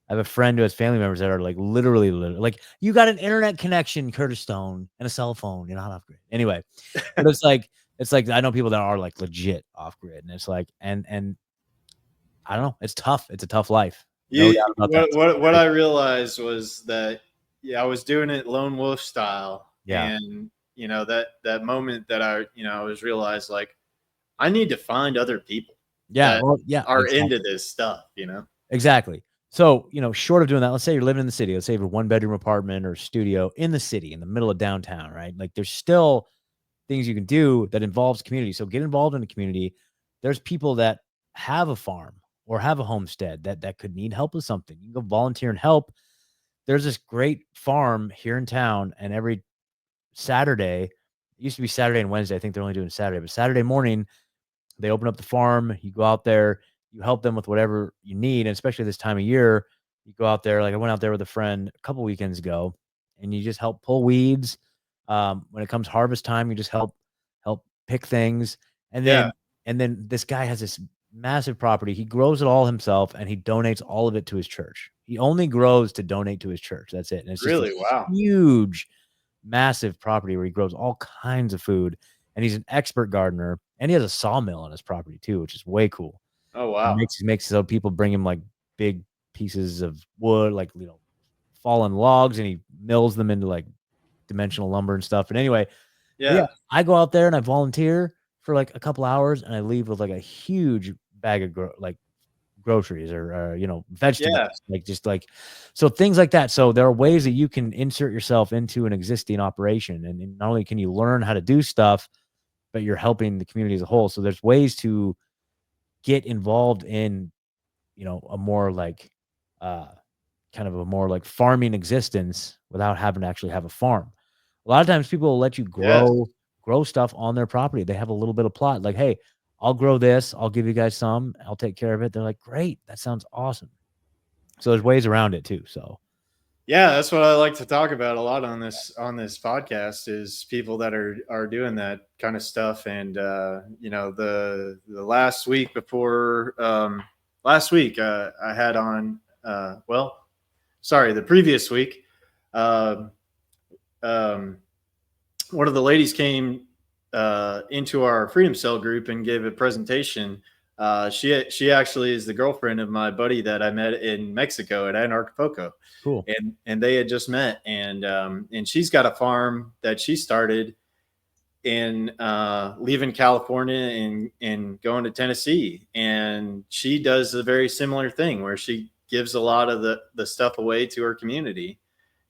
have a friend who has family members that are like literally like, you got an internet connection, Curtis Stone, and a cell phone. You're not off grid. Anyway, but it's like I know people that are like legit off grid, and it's like and I don't know. It's tough. It's a tough life. What I realized was that I was doing it lone wolf style. Yeah. And that moment that I was realized like I need to find other people. Yeah. Are into this stuff. Exactly. So, short of doing that, let's say you're living in the city. Let's say you have a 1-bedroom apartment or studio in the city, in the middle of downtown, right? Like there's still things you can do that involves community. So get involved in the community. There's people that have a farm or have a homestead that could need help with something. You can go volunteer and help. There's this great farm here in town, and every Saturday, it used to be Saturday and Wednesday. I think they're only doing Saturday, but Saturday morning, they open up the farm. You go out there, you help them with whatever you need. And especially this time of year, you go out there. Like I went out there with a friend a couple weekends ago, and you just help pull weeds. When it comes harvest time, you just help pick things. And then this guy has this massive property. He grows it all himself, and he donates all of it to his church. He only grows to donate to his church. That's it. And it's really just huge, massive property where he grows all kinds of food. And he's an expert gardener, and he has a sawmill on his property too, which is way cool. Oh wow! He makes so people bring him like big pieces of wood, like fallen logs, and he mills them into like dimensional lumber and stuff. And anyway, yeah, I go out there and I volunteer for like a couple hours, and I leave with like a huge bag of groceries or vegetables, so things like that. So there are ways that you can insert yourself into an existing operation, and not only can you learn how to do stuff, but you're helping the community as a whole. So there's ways to get involved in a more like kind of a more like farming existence without having to actually have a farm. A lot of times people will let you grow stuff on their property. They have a little bit of plot, like, hey, I'll grow this. I'll give you guys some. I'll take care of it. They're like, great. That sounds awesome. So there's ways around it too. So Yeah, that's what I like to talk about a lot on this podcast is people that are doing that kind of stuff. And the last week before last week I had on the previous week, um, um, one of the ladies came into our Freedom Cell group and gave a presentation. She actually is the girlfriend of my buddy that I met in Mexico at Anarchapulco. Cool. And they had just met, and she's got a farm that she started in leaving California and going to Tennessee, and she does a very similar thing where she gives a lot of the stuff away to her community,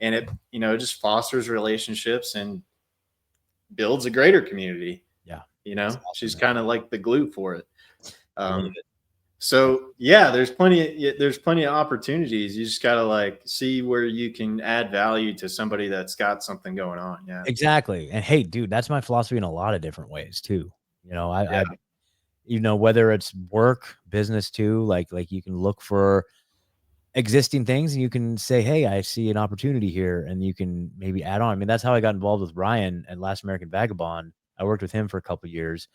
and it just fosters relationships and builds a greater community. Yeah. Awesome, she's man. kind of like the glue for it. I love it. So yeah, there's plenty of opportunities. You just gotta like see where you can add value to somebody that's got something going on. Yeah, Exactly. And hey, dude, that's my philosophy in a lot of different ways too. I whether it's work, business too, like you can look for existing things and you can say, hey, I see an opportunity here, and you can maybe add on. I mean, that's how I got involved with Ryan at Last American Vagabond. I worked with him for a couple of years.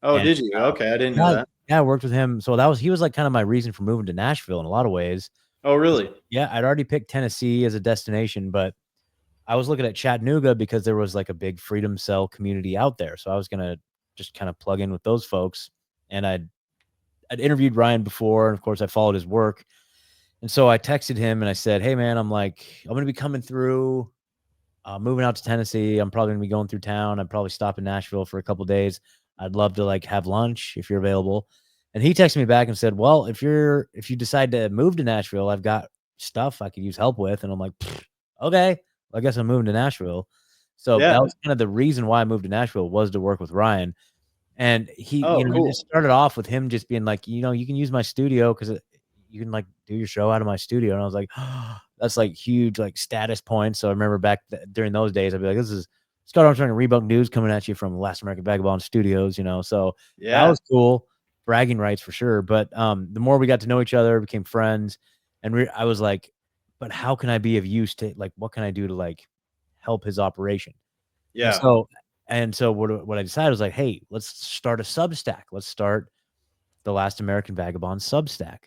Oh, And, did you? Okay, I didn't know that. Yeah, I worked with him. So he was like kind of my reason for moving to Nashville in a lot of ways. Oh, really? Yeah, I'd already picked Tennessee as a destination, but I was looking at Chattanooga because there was like a big Freedom Cell community out there. So I was gonna just kind of plug in with those folks. And I'd interviewed Ryan before, and of course I followed his work. And so I texted him and I said, hey man, I'm gonna be coming through, moving out to Tennessee. I'm probably gonna be going through town. I'd probably stop in Nashville for a couple of days. I'd love to like have lunch if you're available. And he texted me back and said, well, if you decide to move to Nashville, I've got stuff I could use help with. And I'm like, okay, well, I guess I'm moving to Nashville. So that was kind of the reason why I moved to Nashville, was to work with Ryan. And he, cool. it started off with him just being like, you can use my studio because you can like do your show out of my studio. And I was like, oh, that's like huge, like status points. So I remember back during those days, I'd be like, this is Scott Armstrong and Rebunked News coming at you from Last American Vagabond Studios, so that was cool. Bragging rights for sure. But the more we got to know each other, became friends. And I was like, but how can I be of use to, like, what can I do to like help his operation? Yeah. And so what I decided was like, hey, let's start a Substack. Let's start the Last American Vagabond Substack.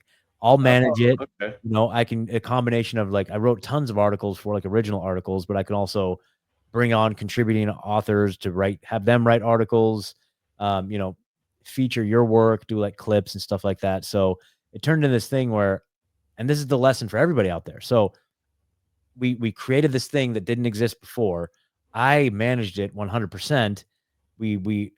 I'll manage it. Okay. I can, a combination of like, I wrote tons of articles for like original articles, but I can also bring on contributing authors to have them write articles, feature your work, do like clips and stuff like that. So it turned into this thing where, and this is the lesson for everybody out there. So we created this thing that didn't exist before. I managed it 100%. We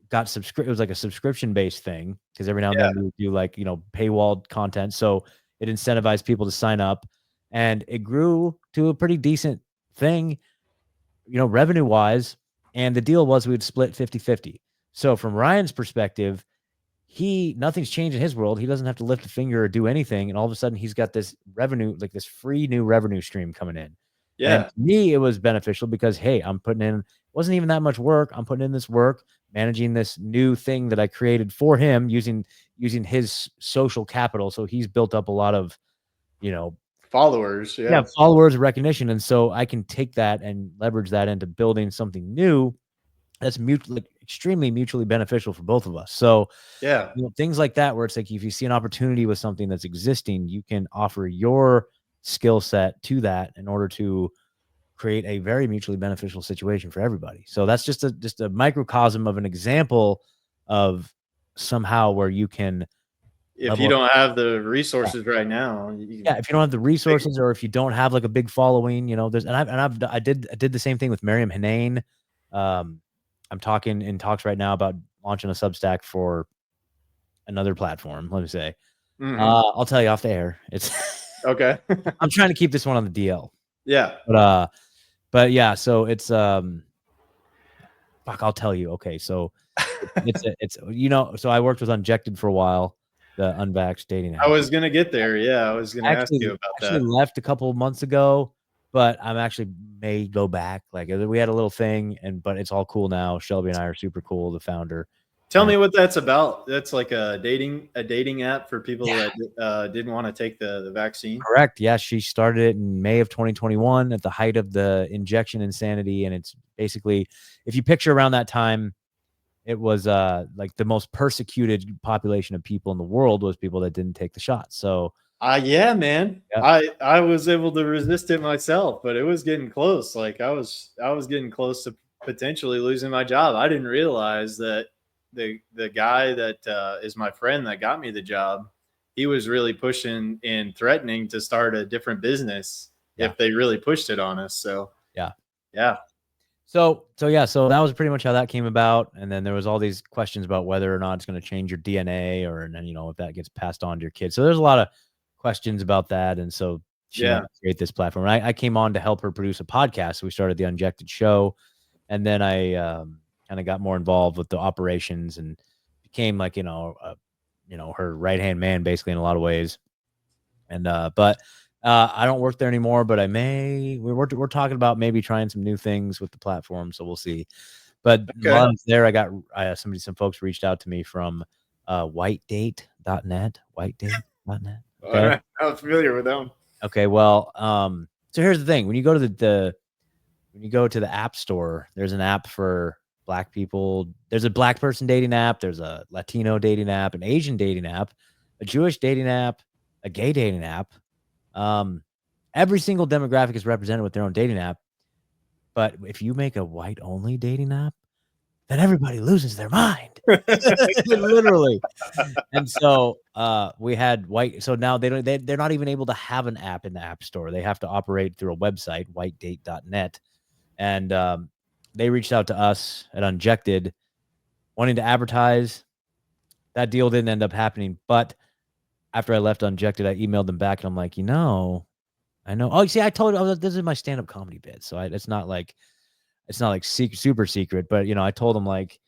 got it was like a subscription based thing, because every now and then we would do like, paywalled content. So it incentivized people to sign up, and it grew to a pretty decent thing, revenue wise. And the deal was we would split 50-50. So from Ryan's perspective, nothing's changed in his world. He doesn't have to lift a finger or do anything. And all of a sudden he's got this revenue, like this free new revenue stream coming in. Yeah. And to me, it was beneficial because, hey, I'm putting in, wasn't even that much work. I'm putting in this work, managing this new thing that I created for him using his social capital. So he's built up a lot of, followers. Yeah. Followers, recognition. And so I can take that and leverage that into building something new that's extremely mutually beneficial for both of us. So yeah, things like that, where it's like, if you see an opportunity with something that's existing, you can offer your skill set to that in order to create a very mutually beneficial situation for everybody. So that's just a microcosm of an example of somehow where you can, if you don't have the resources right now, if you don't have the resources, or if you don't have like a big following, there's, I did the same thing with Miriam Hanane. I'm talking in talks right now about launching a Substack for another platform. Let me say, I'll tell you off the air. It's okay. I'm trying to keep this one on the DL. Yeah. But yeah, so it's fuck, I'll tell you. Okay, so it's so I worked with Unjected for a while, the unvaxxed dating app. I was gonna get there. Yeah, I was gonna ask you about that. Actually left a couple of months ago, but I'm actually may go back. Like, we had a little thing, but it's all cool now. Shelby and I are super cool, the founder. Tell me what that's about. That's like a dating app for people that didn't want to take the vaccine. Correct. Yeah, she started it in May of 2021 at the height of the injection insanity, and it's basically, if you picture around that time, it was like the most persecuted population of people in the world was people that didn't take the shot. So yeah, man. yeah. I was able to resist it myself, but it was getting close. Like I was getting close to potentially losing my job. I didn't realize that the guy that is my friend that got me the job, he was really pushing and threatening to start a different business if they really pushed it on us. So yeah. So that was pretty much how that came about. And then there was all these questions about whether or not it's going to change your DNA, or, and then, you know, if that gets passed on to your kids. So there's a lot of questions about that. And so she wanted to create this platform. And I came on to help her produce a podcast. So we started the Unjected Show. And then I kind of got more involved with the operations and became like, her right-hand man basically in a lot of ways. And, but I don't work there anymore, but we're talking about maybe trying some new things with the platform. So we'll see. But while I was there, I got some folks reached out to me from whitedate.net, whitedate.net. Okay. All right. I'm familiar with them. Okay. Well, so here's the thing. When you go to the app store, there's an app for Black people. There's a Black person dating app. There's a Latino dating app, an Asian dating app, a Jewish dating app, a gay dating app. Every single demographic is represented with their own dating app. But if you make a white only dating app, then everybody loses their mind. Literally. And so we had white. So now they're not even able to have an app in the app store. They have to operate through a website, whitedate.net. And they reached out to us at Unjected wanting to advertise. That deal didn't end up happening. But after I left Unjected, I emailed them back and I'm like, I know. Oh, see, I told you this is my stand-up comedy bit. So it's not like super secret, but I told them like,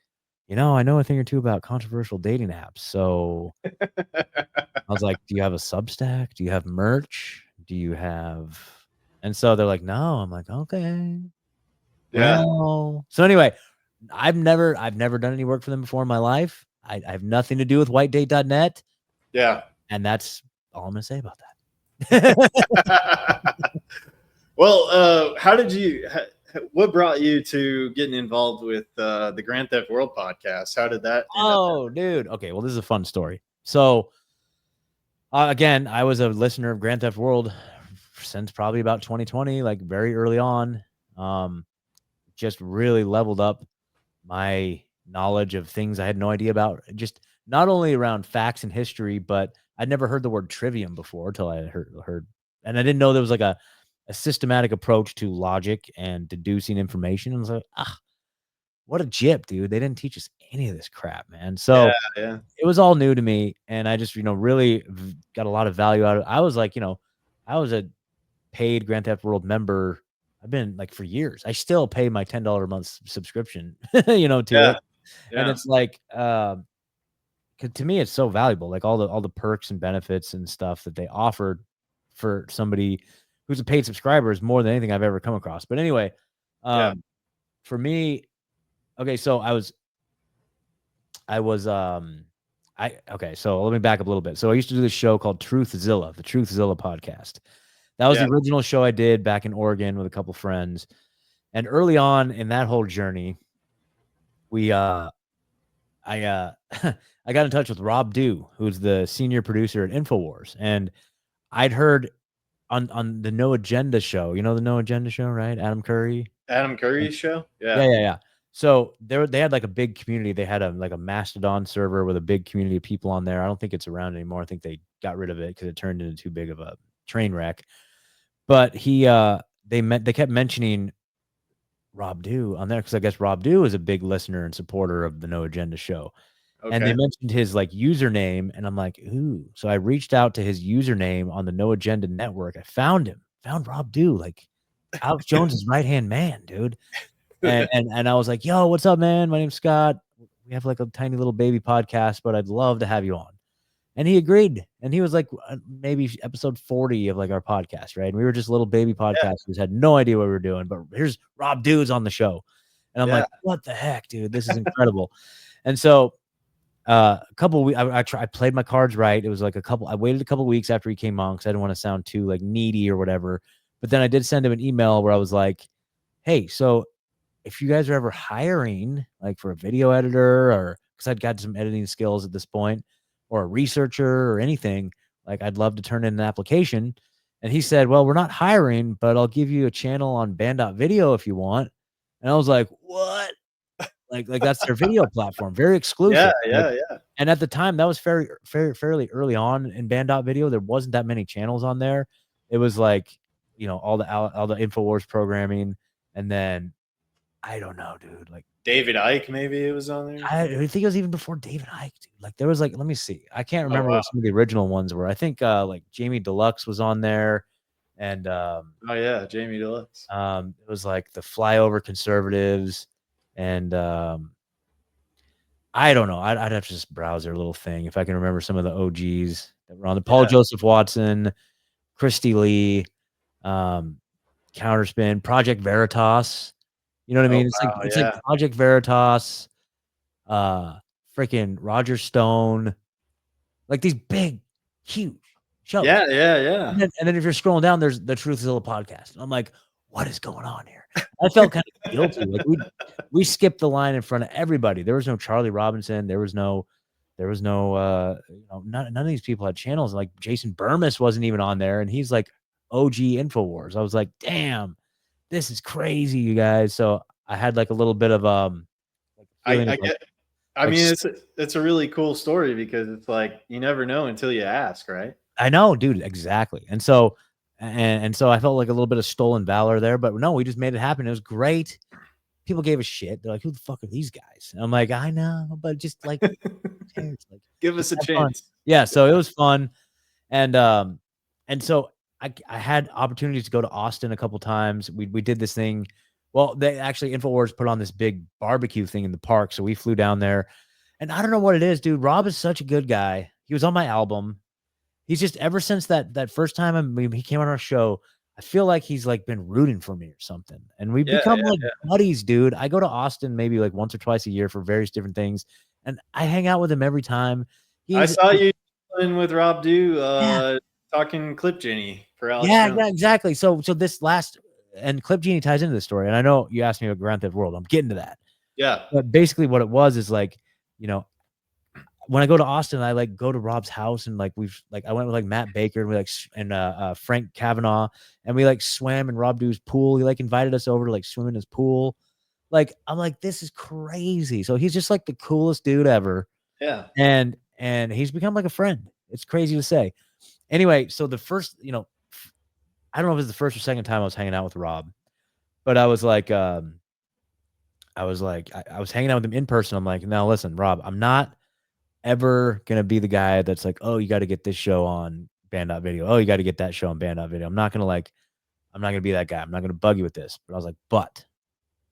I know a thing or two about controversial dating apps. So I was like, do you have a Substack? Do you have merch? Do you have? And so they're like, no. I'm like, okay. Yeah. Well, so anyway, I've never done any work for them before in my life. I have nothing to do with whitedate.net. Yeah. And that's all I'm going to say about that. Well, what brought you to getting involved with the Grand Theft World podcast? How did that end up? Dude. Okay. Well, this is a fun story. So again, I was a listener of Grand Theft World since probably about 2020, like very early on. Just really leveled up my knowledge of things I had no idea about, just not only around facts and history, but I'd never heard the word trivium before till I heard, and I didn't know there was like a systematic approach to logic and deducing information. And I was like, what a jip, dude. They didn't teach us any of this crap, man. So yeah. It was all new to me. And I just, really got a lot of value out of it. I was like, I was a paid Grand Theft World member. I've been like for years. I still pay my $10 a month subscription, to it. Yeah. And it's like, to me, it's so valuable. Like all the perks and benefits and stuff that they offered for somebody who's a paid subscriber is more than anything I've ever come across. But anyway, for me, okay, so so let me back up a little bit. So I used to do this show called Truthzilla, the Truthzilla podcast. That was the original show I did back in Oregon with a couple friends. And early on in that whole journey, I got in touch with Rob Dew, who's the senior producer at InfoWars. And I'd heard on the No Agenda show, the No Agenda show, right? Adam Curry's show. Yeah. So they had like a big community. They had a Mastodon server with a big community of people on there. I don't think it's around anymore. I think they got rid of it because it turned into too big of a train wreck. But they kept mentioning Rob Dew on there because I guess Rob Dew is a big listener and supporter of the No Agenda show. Okay. And they mentioned his like username, and I'm like, ooh. So I reached out to his username on the No Agenda network. I found Rob Dew, like Alex Jones's right-hand man, dude. And I was like, yo, what's up, man? My name's Scott. We have like a tiny little baby podcast, but I'd love to have you on. And he agreed. And he was like maybe episode 40 of like our podcast, right? And we were just little baby podcasters, had no idea what we were doing, but here's Rob Dew's on the show. And I'm like, what the heck, dude? This is incredible. And so A couple weeks, I played my cards right. It was like I waited a couple weeks after he came on because I didn't want to sound too like needy or whatever. But then I did send him an email where I was like, hey, so if you guys are ever hiring like for a video editor or because I'd got some editing skills at this point or a researcher or anything, like I'd love to turn in an application. And he said, well, we're not hiring, but I'll give you a channel on Band.video if you want. And I was like, what? Like that's their video platform, very exclusive. Yeah. And at the time, that was fairly early on in Band.video. There wasn't that many channels on there. It was like, all the InfoWars programming, and then I don't know, dude. Like David Icke, maybe it was on there. I think it was even before David Icke, dude. Like there was like, let me see. I can't remember wow. what some of the original ones were. I think like Jamie Deluxe was on there, and oh yeah, Jamie Deluxe. It was like the Flyover Conservatives, and I don't know. I'd have to just browse their little thing if I can remember some of the OGs that were on the Paul Joseph Watson, Christy Lee, Counterspin, Project Veritas. You know what I mean? It's like Project Veritas, freaking Roger Stone, like these big, huge shows. Yeah. And then if you're scrolling down, there's the Truthzilla podcast. And I'm like, what is going on here? I felt kind of guilty. Like we skipped the line in front of everybody. There was no Charlie Robinson. There was no none of these people had channels. Like Jason Burmis wasn't even on there, and he's like OG InfoWars. I was like, damn, this is crazy, you guys. So I had like a little bit of I mean, it's a really cool story because it's like you never know until you ask, right? I know, dude, exactly. And so I felt like a little bit of stolen valor there, but no, we just made it happen. It was great. People gave a shit. They're like, who the fuck are these guys? And I'm like, I know, but just like, give us a chance. Fun. Yeah. So it was fun. And so I had opportunities to go to Austin a couple times. We did this thing. Well, they actually InfoWars put on this big barbecue thing in the park. So we flew down there, and I don't know what it is, dude. Rob is such a good guy. He was on my album. He's just ever since that first time he came on our show, I feel like he's like been rooting for me or something. And we've become buddies, dude. I go to Austin maybe like once or twice a year for various different things, and I hang out with him every time. I saw you in with Rob Dew talking Clip Genie for Alex. Yeah, exactly. So this last, and Clip Genie ties into this story. And I know you asked me about Grand Theft World. I'm getting to that. Yeah. But basically what it was is like, when I go to Austin, I like go to Rob's house, and like I went with like Matt Baker and we like and Frank Kavanaugh, and we like swam in Rob Dew's pool. He like invited us over to like swim in his pool. Like I'm like, this is crazy. So he's just like the coolest dude ever. Yeah. And he's become like a friend. It's crazy to say. Anyway, so the first, I don't know if it was the first or second time I was hanging out with Rob, but I was like, I was hanging out with him in person. I'm like, now listen, Rob, I'm not ever gonna be the guy that's like, oh, you got to get this show on Band.video. Oh, you got to get that show on Band.video. I'm not gonna be that guy. I'm not gonna bug you with this. But I was like, but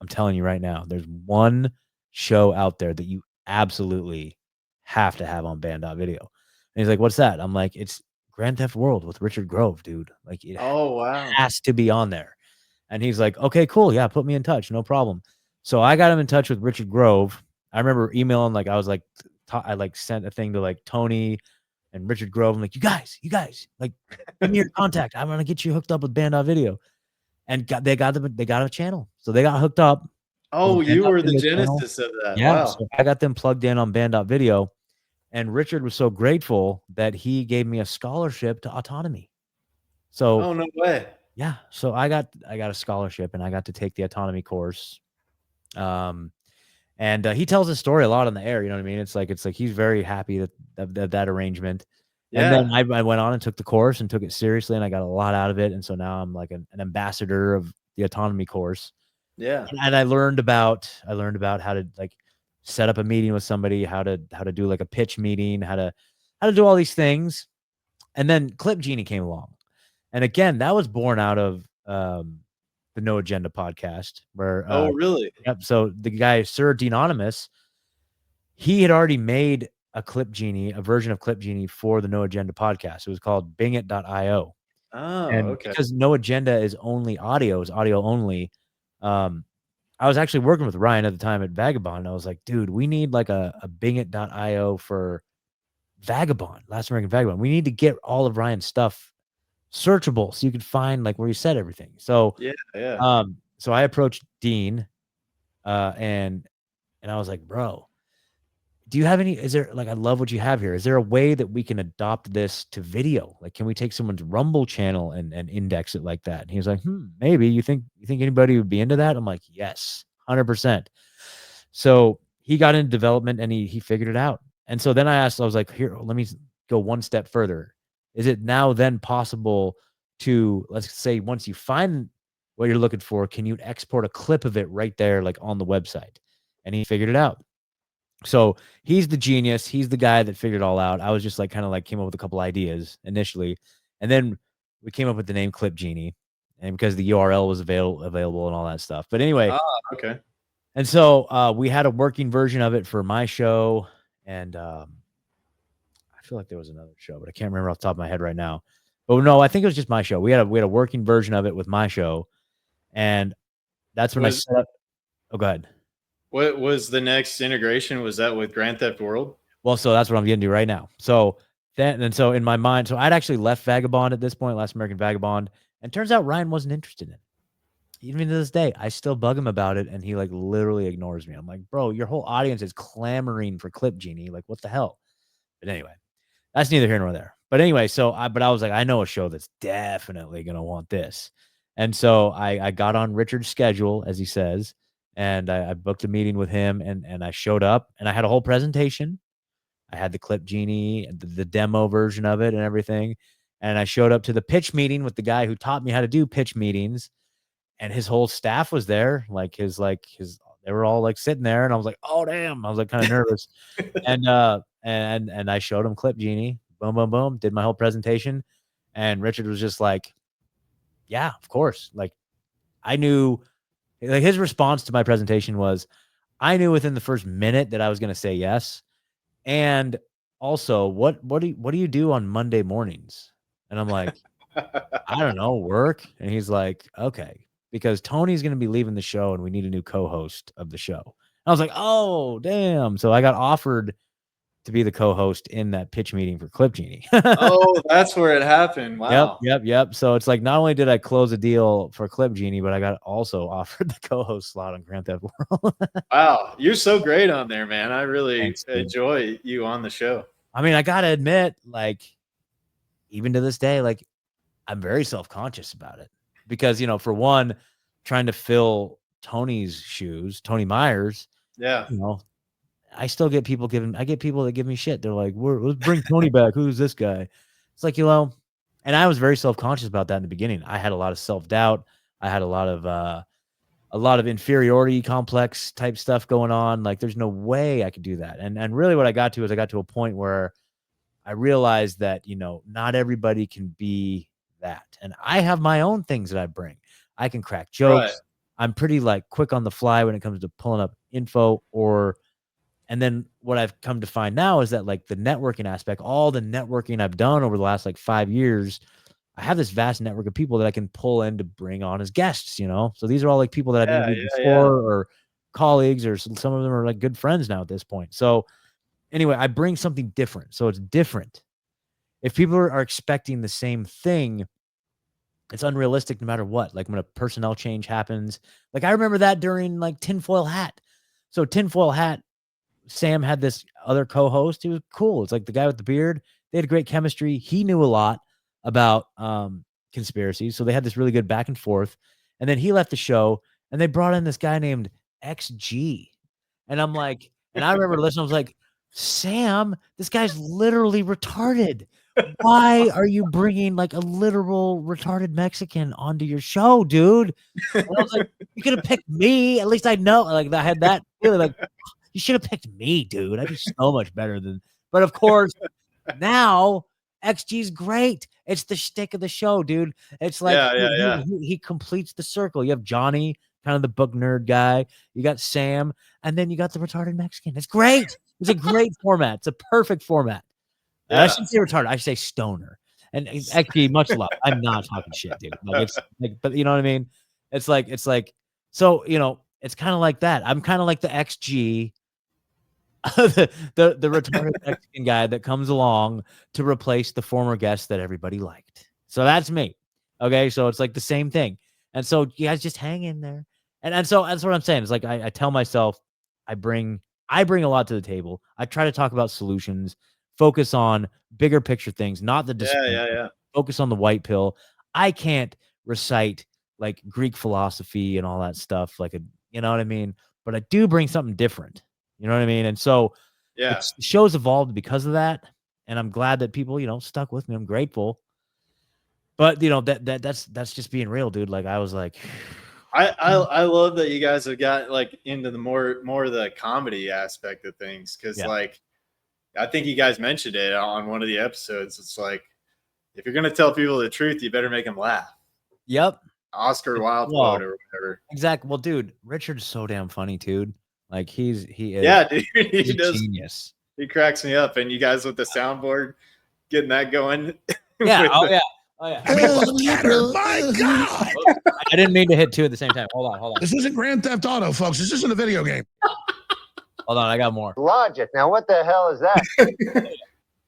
I'm telling you right now, there's one show out there that you absolutely have to have on Band.video. And he's like, what's that? I'm like, it's Grand Theft World with Richard Grove, dude. Like, it has to be on there. And he's like, okay, cool. Yeah, put me in touch. No problem. So I got him in touch with Richard Grove. I remember emailing, like, I was like, I like sent a thing to like Tony and Richard Grove. I'm like, you guys, like, give me your contact. I'm gonna get you hooked up with Band.video. And they got a channel. So they got hooked up. Oh, you were the genesis of that. Yeah. Wow. So I got them plugged in on Band.video. And Richard was so grateful that he gave me a scholarship to autonomy. So, oh, no way. Yeah. So I got a scholarship, and I got to take the autonomy course. And he tells his story a lot on the air. You know what I mean? It's like he's very happy that arrangement. Yeah. And then I went on and took the course and took it seriously, and I got a lot out of it. And so now I'm like an ambassador of the autonomy course. Yeah. And I learned about how to like set up a meeting with somebody, how to do like a pitch meeting, how to do all these things. And then Clip Genie came along. And again, that was born out of the No Agenda podcast where oh, really? Yep. So the guy, Sir Deanonymous, he had already made a version of Clip Genie for the No Agenda podcast. It was called bingit.io. Oh, and okay. Because No Agenda is only audio, is audio only. I was actually working with Ryan at the time at Vagabond. And I was like, dude, we need like a Bingit.io for Vagabond, Last American Vagabond. We need to get all of Ryan's stuff searchable so you could find like where he said everything. So yeah. So I approached Dean, and I was like, bro, do you have any, is there like, I love what you have here. Is there a way that we can adopt this to video? Like, can we take someone's Rumble channel and index it like that? And he was like, maybe. You think anybody would be into that? I'm like, yes, 100%. So he got into development and he figured it out. And so then I was like, here, let me go one step further. Is it now then possible to, let's say, once you find what you're looking for, can you export a clip of it right there, like on the website? And he figured it out. So he's the genius. He's the guy that figured it all out. I was just like, kind of like came up with a couple ideas initially. And then we came up with the name Clip Genie, and because the URL was available and all that stuff. But anyway. Okay. And so we had a working version of it for my show. And I feel like there was another show, but I can't remember off the top of my head right now. But no, I think it was just my show. We had a working version of it with my show. And that's when I set up. Oh, go ahead. What was the next integration? Was that with Grand Theft World? Well, so that's what I'm getting to right now. So so in my mind, so I'd actually left Vagabond at this point, Last American Vagabond. And turns out Ryan wasn't interested in it. Even to this day, I still bug him about it, and he like literally ignores me. I'm like, bro, your whole audience is clamoring for Clip Genie. Like, what the hell? But anyway, that's neither here nor there. But anyway, but I was like, I know a show that's definitely gonna want this. And so I got on Richard's schedule, as he says, and I booked a meeting with him, and I showed up, and I had a whole presentation. I had the Clip Genie, the demo version of it and everything. And I showed up to the pitch meeting with the guy who taught me how to do pitch meetings. And his whole staff was there, they were all like sitting there, and I was like, oh damn, I was like kind of nervous, and I showed him Clip Genie, boom, boom, boom, did my whole presentation, and Richard was just like, yeah, of course. Like, I knew, like, his response to my presentation was, I knew within the first minute that I was going to say yes, and also, what do you do on Monday mornings? And I'm like, I don't know, work, and he's like, okay. Because Tony's going to be leaving the show and we need a new co-host of the show. And I was like, oh, damn. So I got offered to be the co-host in that pitch meeting for Clip Genie. Oh, that's where it happened. Wow. Yep. So it's like, not only did I close a deal for Clip Genie, but I got also offered the co-host slot on Grand Theft World. Wow. You're so great on there, man. I really enjoy you on the show. I mean, I got to admit, like, even to this day, like, I'm very self-conscious about it. Because, for one, trying to fill Tony's shoes, Tony Myers. Yeah. I still get people that give me shit. They're like, let's bring Tony back. Who's this guy? It's like, and I was very self-conscious about that in the beginning. I had a lot of self-doubt. I had a lot of inferiority complex type stuff going on. Like, there's no way I could do that. And really what I got to a point where I realized that, not everybody can be that. And I have my own things that I bring. I can crack jokes. Right. I'm pretty like quick on the fly when it comes to pulling up info and then what I've come to find now is that like the networking aspect, all the networking I've done over the last like 5 years, I have this vast network of people that I can pull in to bring on as guests, So these are all like people that I've interviewed before or colleagues, or some of them are like good friends now at this point. So anyway, I bring something different. So it's different. If people are expecting the same thing, it's unrealistic no matter what. Like when a personnel change happens, like I remember that during like Tinfoil Hat. So Tinfoil Hat, Sam had this other co-host. He was cool. It's like the guy with the beard. They had great chemistry. He knew a lot about conspiracies. So they had this really good back and forth. And then he left the show and they brought in this guy named XG. And I'm like, and I remember listening, I was like, Sam, this guy's literally retarded. Why are you bringing like a literal retarded Mexican onto your show, dude? And I was like, you could have picked me. At least I know. Like I had that feeling. Like you should have picked me, dude. I'd be so much better than. But of course, now XG's great. It's the shtick of the show, dude. It's like he completes the circle. You have Johnny, kind of the book nerd guy. You got Sam, and then you got the retarded Mexican. It's great. It's a great format. It's a perfect format. Yeah. I shouldn't say retarded. I should say stoner. And actually, much love. I'm not talking shit, dude. Like it's like, but you know what I mean? It's like, so it's kind of like that. I'm kind of like the XG, the retarded Mexican guy that comes along to replace the former guest that everybody liked. So that's me. Okay, so it's like the same thing. And so you guys just hang in there. And so that's what I'm saying. It's like I tell myself I bring a lot to the table. I try to talk about solutions, focus on bigger picture things, not the Yeah. focus on the white pill. I can't recite like Greek philosophy and all that stuff like you know what I mean? But I do bring something different. You know what I mean? And so Yeah. the show's evolved because of that. And I'm glad that people, stuck with me. I'm grateful. But that's just being real, dude. Like I was like, I love that you guys have got like into the more of the comedy aspect of things, because Yeah. like I think you guys mentioned it on one of the episodes. It's like, if you're gonna tell people the truth, you better make them laugh. Yep. Oscar Wilde Well, quote or whatever. Exactly. Well, dude, Richard's so damn funny, dude. Like he is Yeah, dude, he's he a does. genius. He cracks me up. And you guys with the soundboard, getting that going. Yeah. with Oh the- yeah. Oh yeah. My God. I didn't mean to hit two at the same time. Hold on. This isn't Grand Theft Auto, folks. This isn't a video game. Hold on. I got more. Logic. Now, what the hell is that?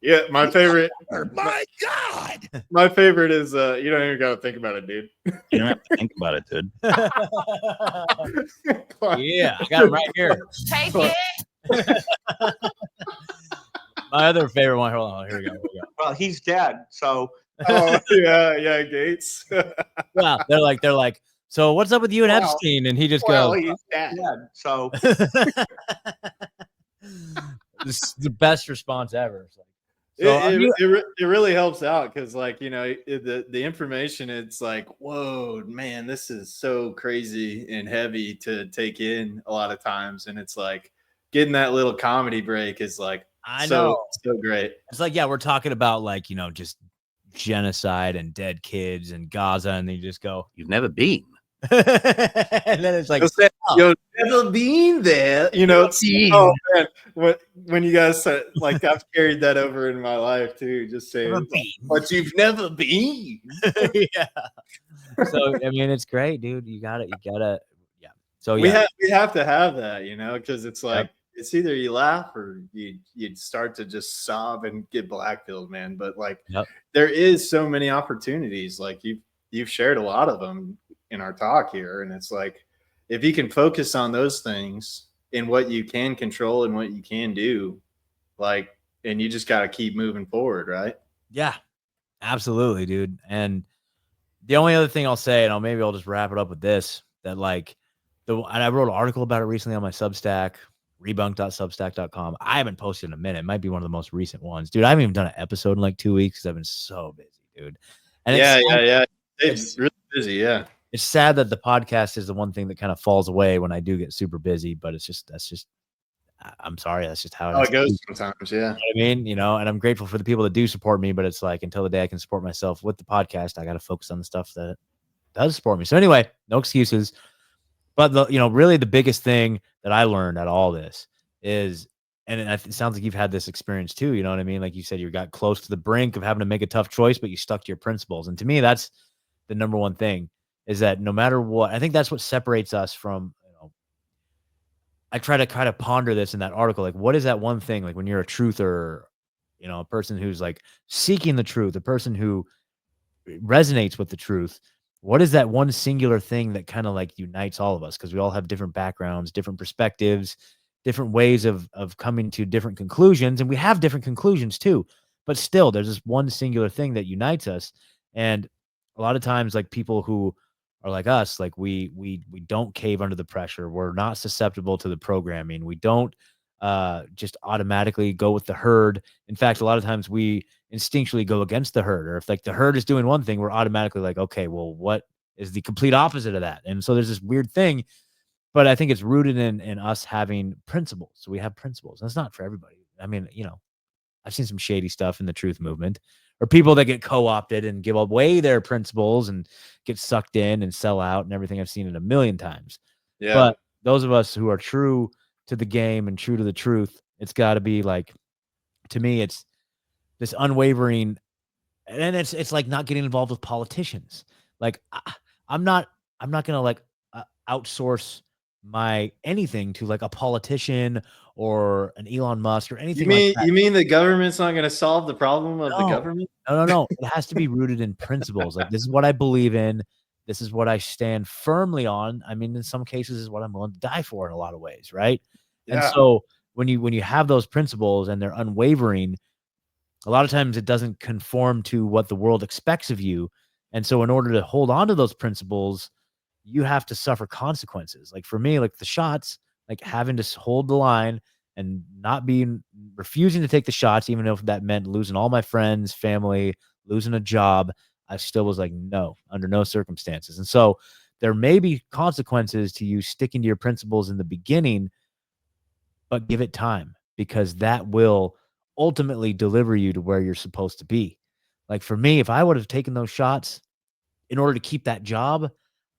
Yeah, my favorite. My God. My favorite is you don't even gotta think about it, dude. You don't have to think about it, dude. Yeah, I got him right here. Take it. My other favorite one. Hold on. Here we go. Well, he's dead, so Oh yeah, Gates. Well, they're like, so what's up with you and Well, Epstein? And he just well, goes, he's dead, so this is the best response ever. It's like, so It really helps out because, like, the information, it's like, whoa, man, this is so crazy and heavy to take in a lot of times. And it's like getting that little comedy break is like, I know. so great. It's like, yeah, we're talking about like, just genocide and dead kids and Gaza. And then you just go, You've never been. and then it's like, You've never been there, Oh man, when you guys said, like, I've carried that over in my life too, just saying, but you've never been. Yeah. So I mean, it's great, dude. You gotta, yeah. So we yeah, have to have that, because it's like, it's either you laugh or you start to just sob and get blackpilled, man. But like, there is so many opportunities. Like you've shared a lot of them in our talk here, and it's like, if you can focus on those things and what you can control and what you can do, like, and you just got to keep moving forward, right? Yeah, absolutely, dude. And the only other thing I'll say, and maybe I'll just wrap it up with this, that like and I wrote an article about it recently on my Substack, rebunked.substack.com. I haven't posted in a minute. It might be one of the most recent ones, dude. I haven't even done an episode in like 2 weeks because I've been so busy, dude. And yeah. It's really busy. Yeah. It's sad that the podcast is the one thing that kind of falls away when I do get super busy, but I'm sorry. That's just how it goes sometimes. Yeah. You know what I mean, and I'm grateful for the people that do support me, but it's like, until the day I can support myself with the podcast, I got to focus on the stuff that does support me. So anyway, no excuses, but really the biggest thing that I learned out of all this is, and it sounds like you've had this experience too. You know what I mean? Like you said, you got close to the brink of having to make a tough choice, but you stuck to your principles. And to me, that's the number one thing. Is that no matter what, I think that's what separates us from, I try to kind of ponder this in that article. Like, what is that one thing, like when you're a truther, a person who's like seeking the truth, a person who resonates with the truth, what is that one singular thing that kind of like unites all of us? Because we all have different backgrounds, different perspectives, different ways of coming to different conclusions. And we have different conclusions too, but still there's this one singular thing that unites us. And a lot of times, like people who are like us, like we don't cave under the pressure. We're not susceptible to the programming. We don't just automatically go with the herd. In fact, a lot of times we instinctually go against the herd, or if like the herd is doing one thing, we're automatically like, okay, well, what is the complete opposite of that? And so there's this weird thing, but I think it's rooted in us having principles. So we have principles. That's not for everybody. I mean, I've seen some shady stuff in the truth movement, or people that get co-opted and give away their principles and get sucked in and sell out and everything. I've seen it a million times. Yeah. But those of us who are true to the game and true to the truth, it's got to be like, to me, it's this unwavering, and it's like not getting involved with politicians. Like I'm not going to like outsource my anything to like a politician or an Elon Musk or anything You like mean that. you mean the government's not going to solve the problem of the No. government? No. It has to be rooted in principles. Like, this is what I believe in. This is what I stand firmly on. I mean, in some cases, is what I'm willing to die for in a lot of ways, right? And Yeah. so when you have those principles and they're unwavering, a lot of times it doesn't conform to what the world expects of you. And so in order to hold on to those principles, you have to suffer consequences. Like for me, like the shots, like having to hold the line and not being refusing to take the shots, even if that meant losing all my friends, family, losing a job, I still was like, no, under no circumstances. And so there may be consequences to you sticking to your principles in the beginning, but give it time, because that will ultimately deliver you to where you're supposed to be. Like for me, if I would have taken those shots in order to keep that job,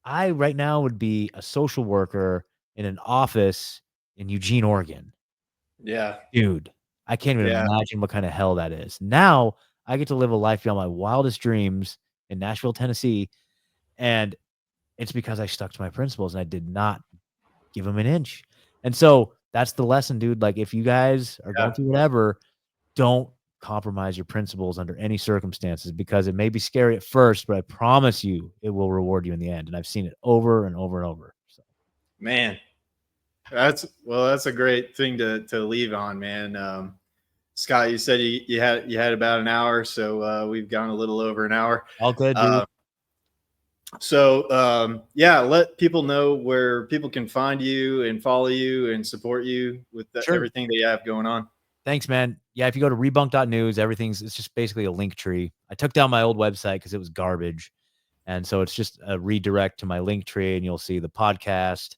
I right now would be a social worker in an office in Eugene, Oregon. Yeah. Dude, I can't even Yeah. imagine what kind of hell that is. Now I get to live a life beyond my wildest dreams in Nashville, Tennessee. And it's because I stuck to my principles and I did not give them an inch. And so that's the lesson, dude. Like if you guys are going Yeah. through whatever, don't compromise your principles under any circumstances, because it may be scary at first, but I promise you it will reward you in the end. And I've seen it over and over and over. So. Man, that's a great thing to leave on, man. Scott, you said you had about an hour, so we've gone a little over an hour. All good, dude. Yeah, let people know where people can find you and follow you and support you with Sure. everything that you have going on. Thanks, man. Yeah, if you go to rebunked.news, it's just basically a link tree. I took down my old website because it was garbage. And so it's just a redirect to my link tree, and you'll see the podcast.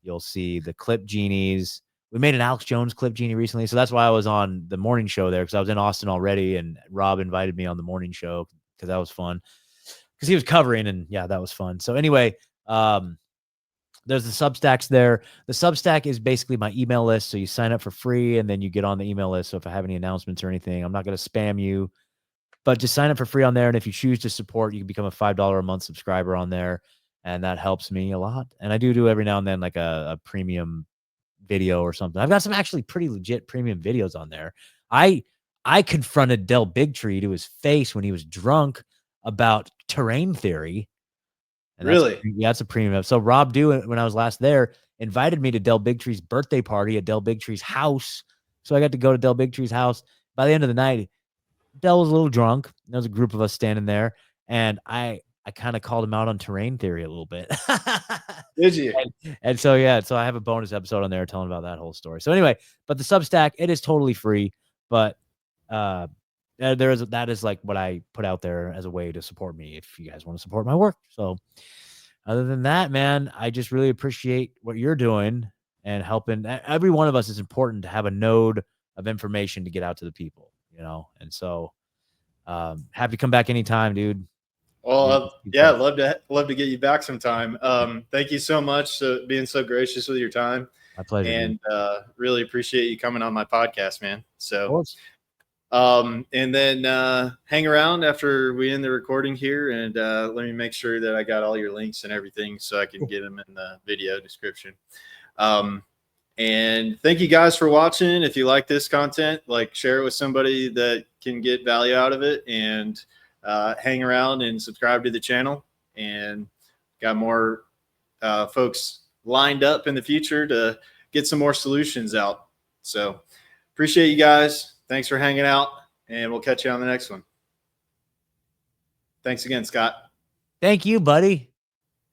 You'll see the clip genies. We made an Alex Jones clip genie recently. So that's why I was on the morning show there, because I was in Austin already, and Rob invited me on the morning show because that was fun. Because he was covering, and yeah, that was fun. So anyway, there's the Substacks there. The Substack is basically my email list. So you sign up for free and then you get on the email list. So if I have any announcements or anything, I'm not going to spam you, but just sign up for free on there. And if you choose to support, you can become a $5 a month subscriber on there. And that helps me a lot. And I do every now and then like a premium video or something. I've got some actually pretty legit premium videos on there. I confronted Del Bigtree to his face when he was drunk about terrain theory. And Really? that's a premium. So Rob Dew, when I was last there, invited me to Del Bigtree's birthday party at Del Bigtree's house. So I got to go to Del Bigtree's house. By the end of the night, Del was a little drunk. There was a group of us standing there, and I kind of called him out on terrain theory a little bit. Did you? And so yeah, so I have a bonus episode on there telling about that whole story. So anyway, but the Substack, it is totally free, but that is like what I put out there as a way to support me if you guys want to support my work. So other than that, man, I just really appreciate what you're doing and helping. Every one of us is important to have a node of information to get out to the people, you know? And so happy to come back anytime, dude. Well, yeah, I'd love to get you back sometime. Thank you so much for being so gracious with your time. My pleasure. And really appreciate you coming on my podcast, man. So, of course. And then hang around after we end the recording here, and let me make sure that I got all your links and everything so I can get them in the video description. And thank you guys for watching. If you like this content, like share it with somebody that can get value out of it, and hang around and subscribe to the channel. And got more folks lined up in the future to get some more solutions out. So appreciate you guys. Thanks for hanging out, and we'll catch you on the next one. Thanks again, Scott. Thank you, buddy.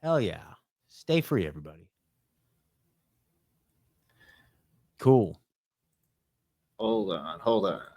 Hell yeah. Stay free, everybody. Cool. Hold on.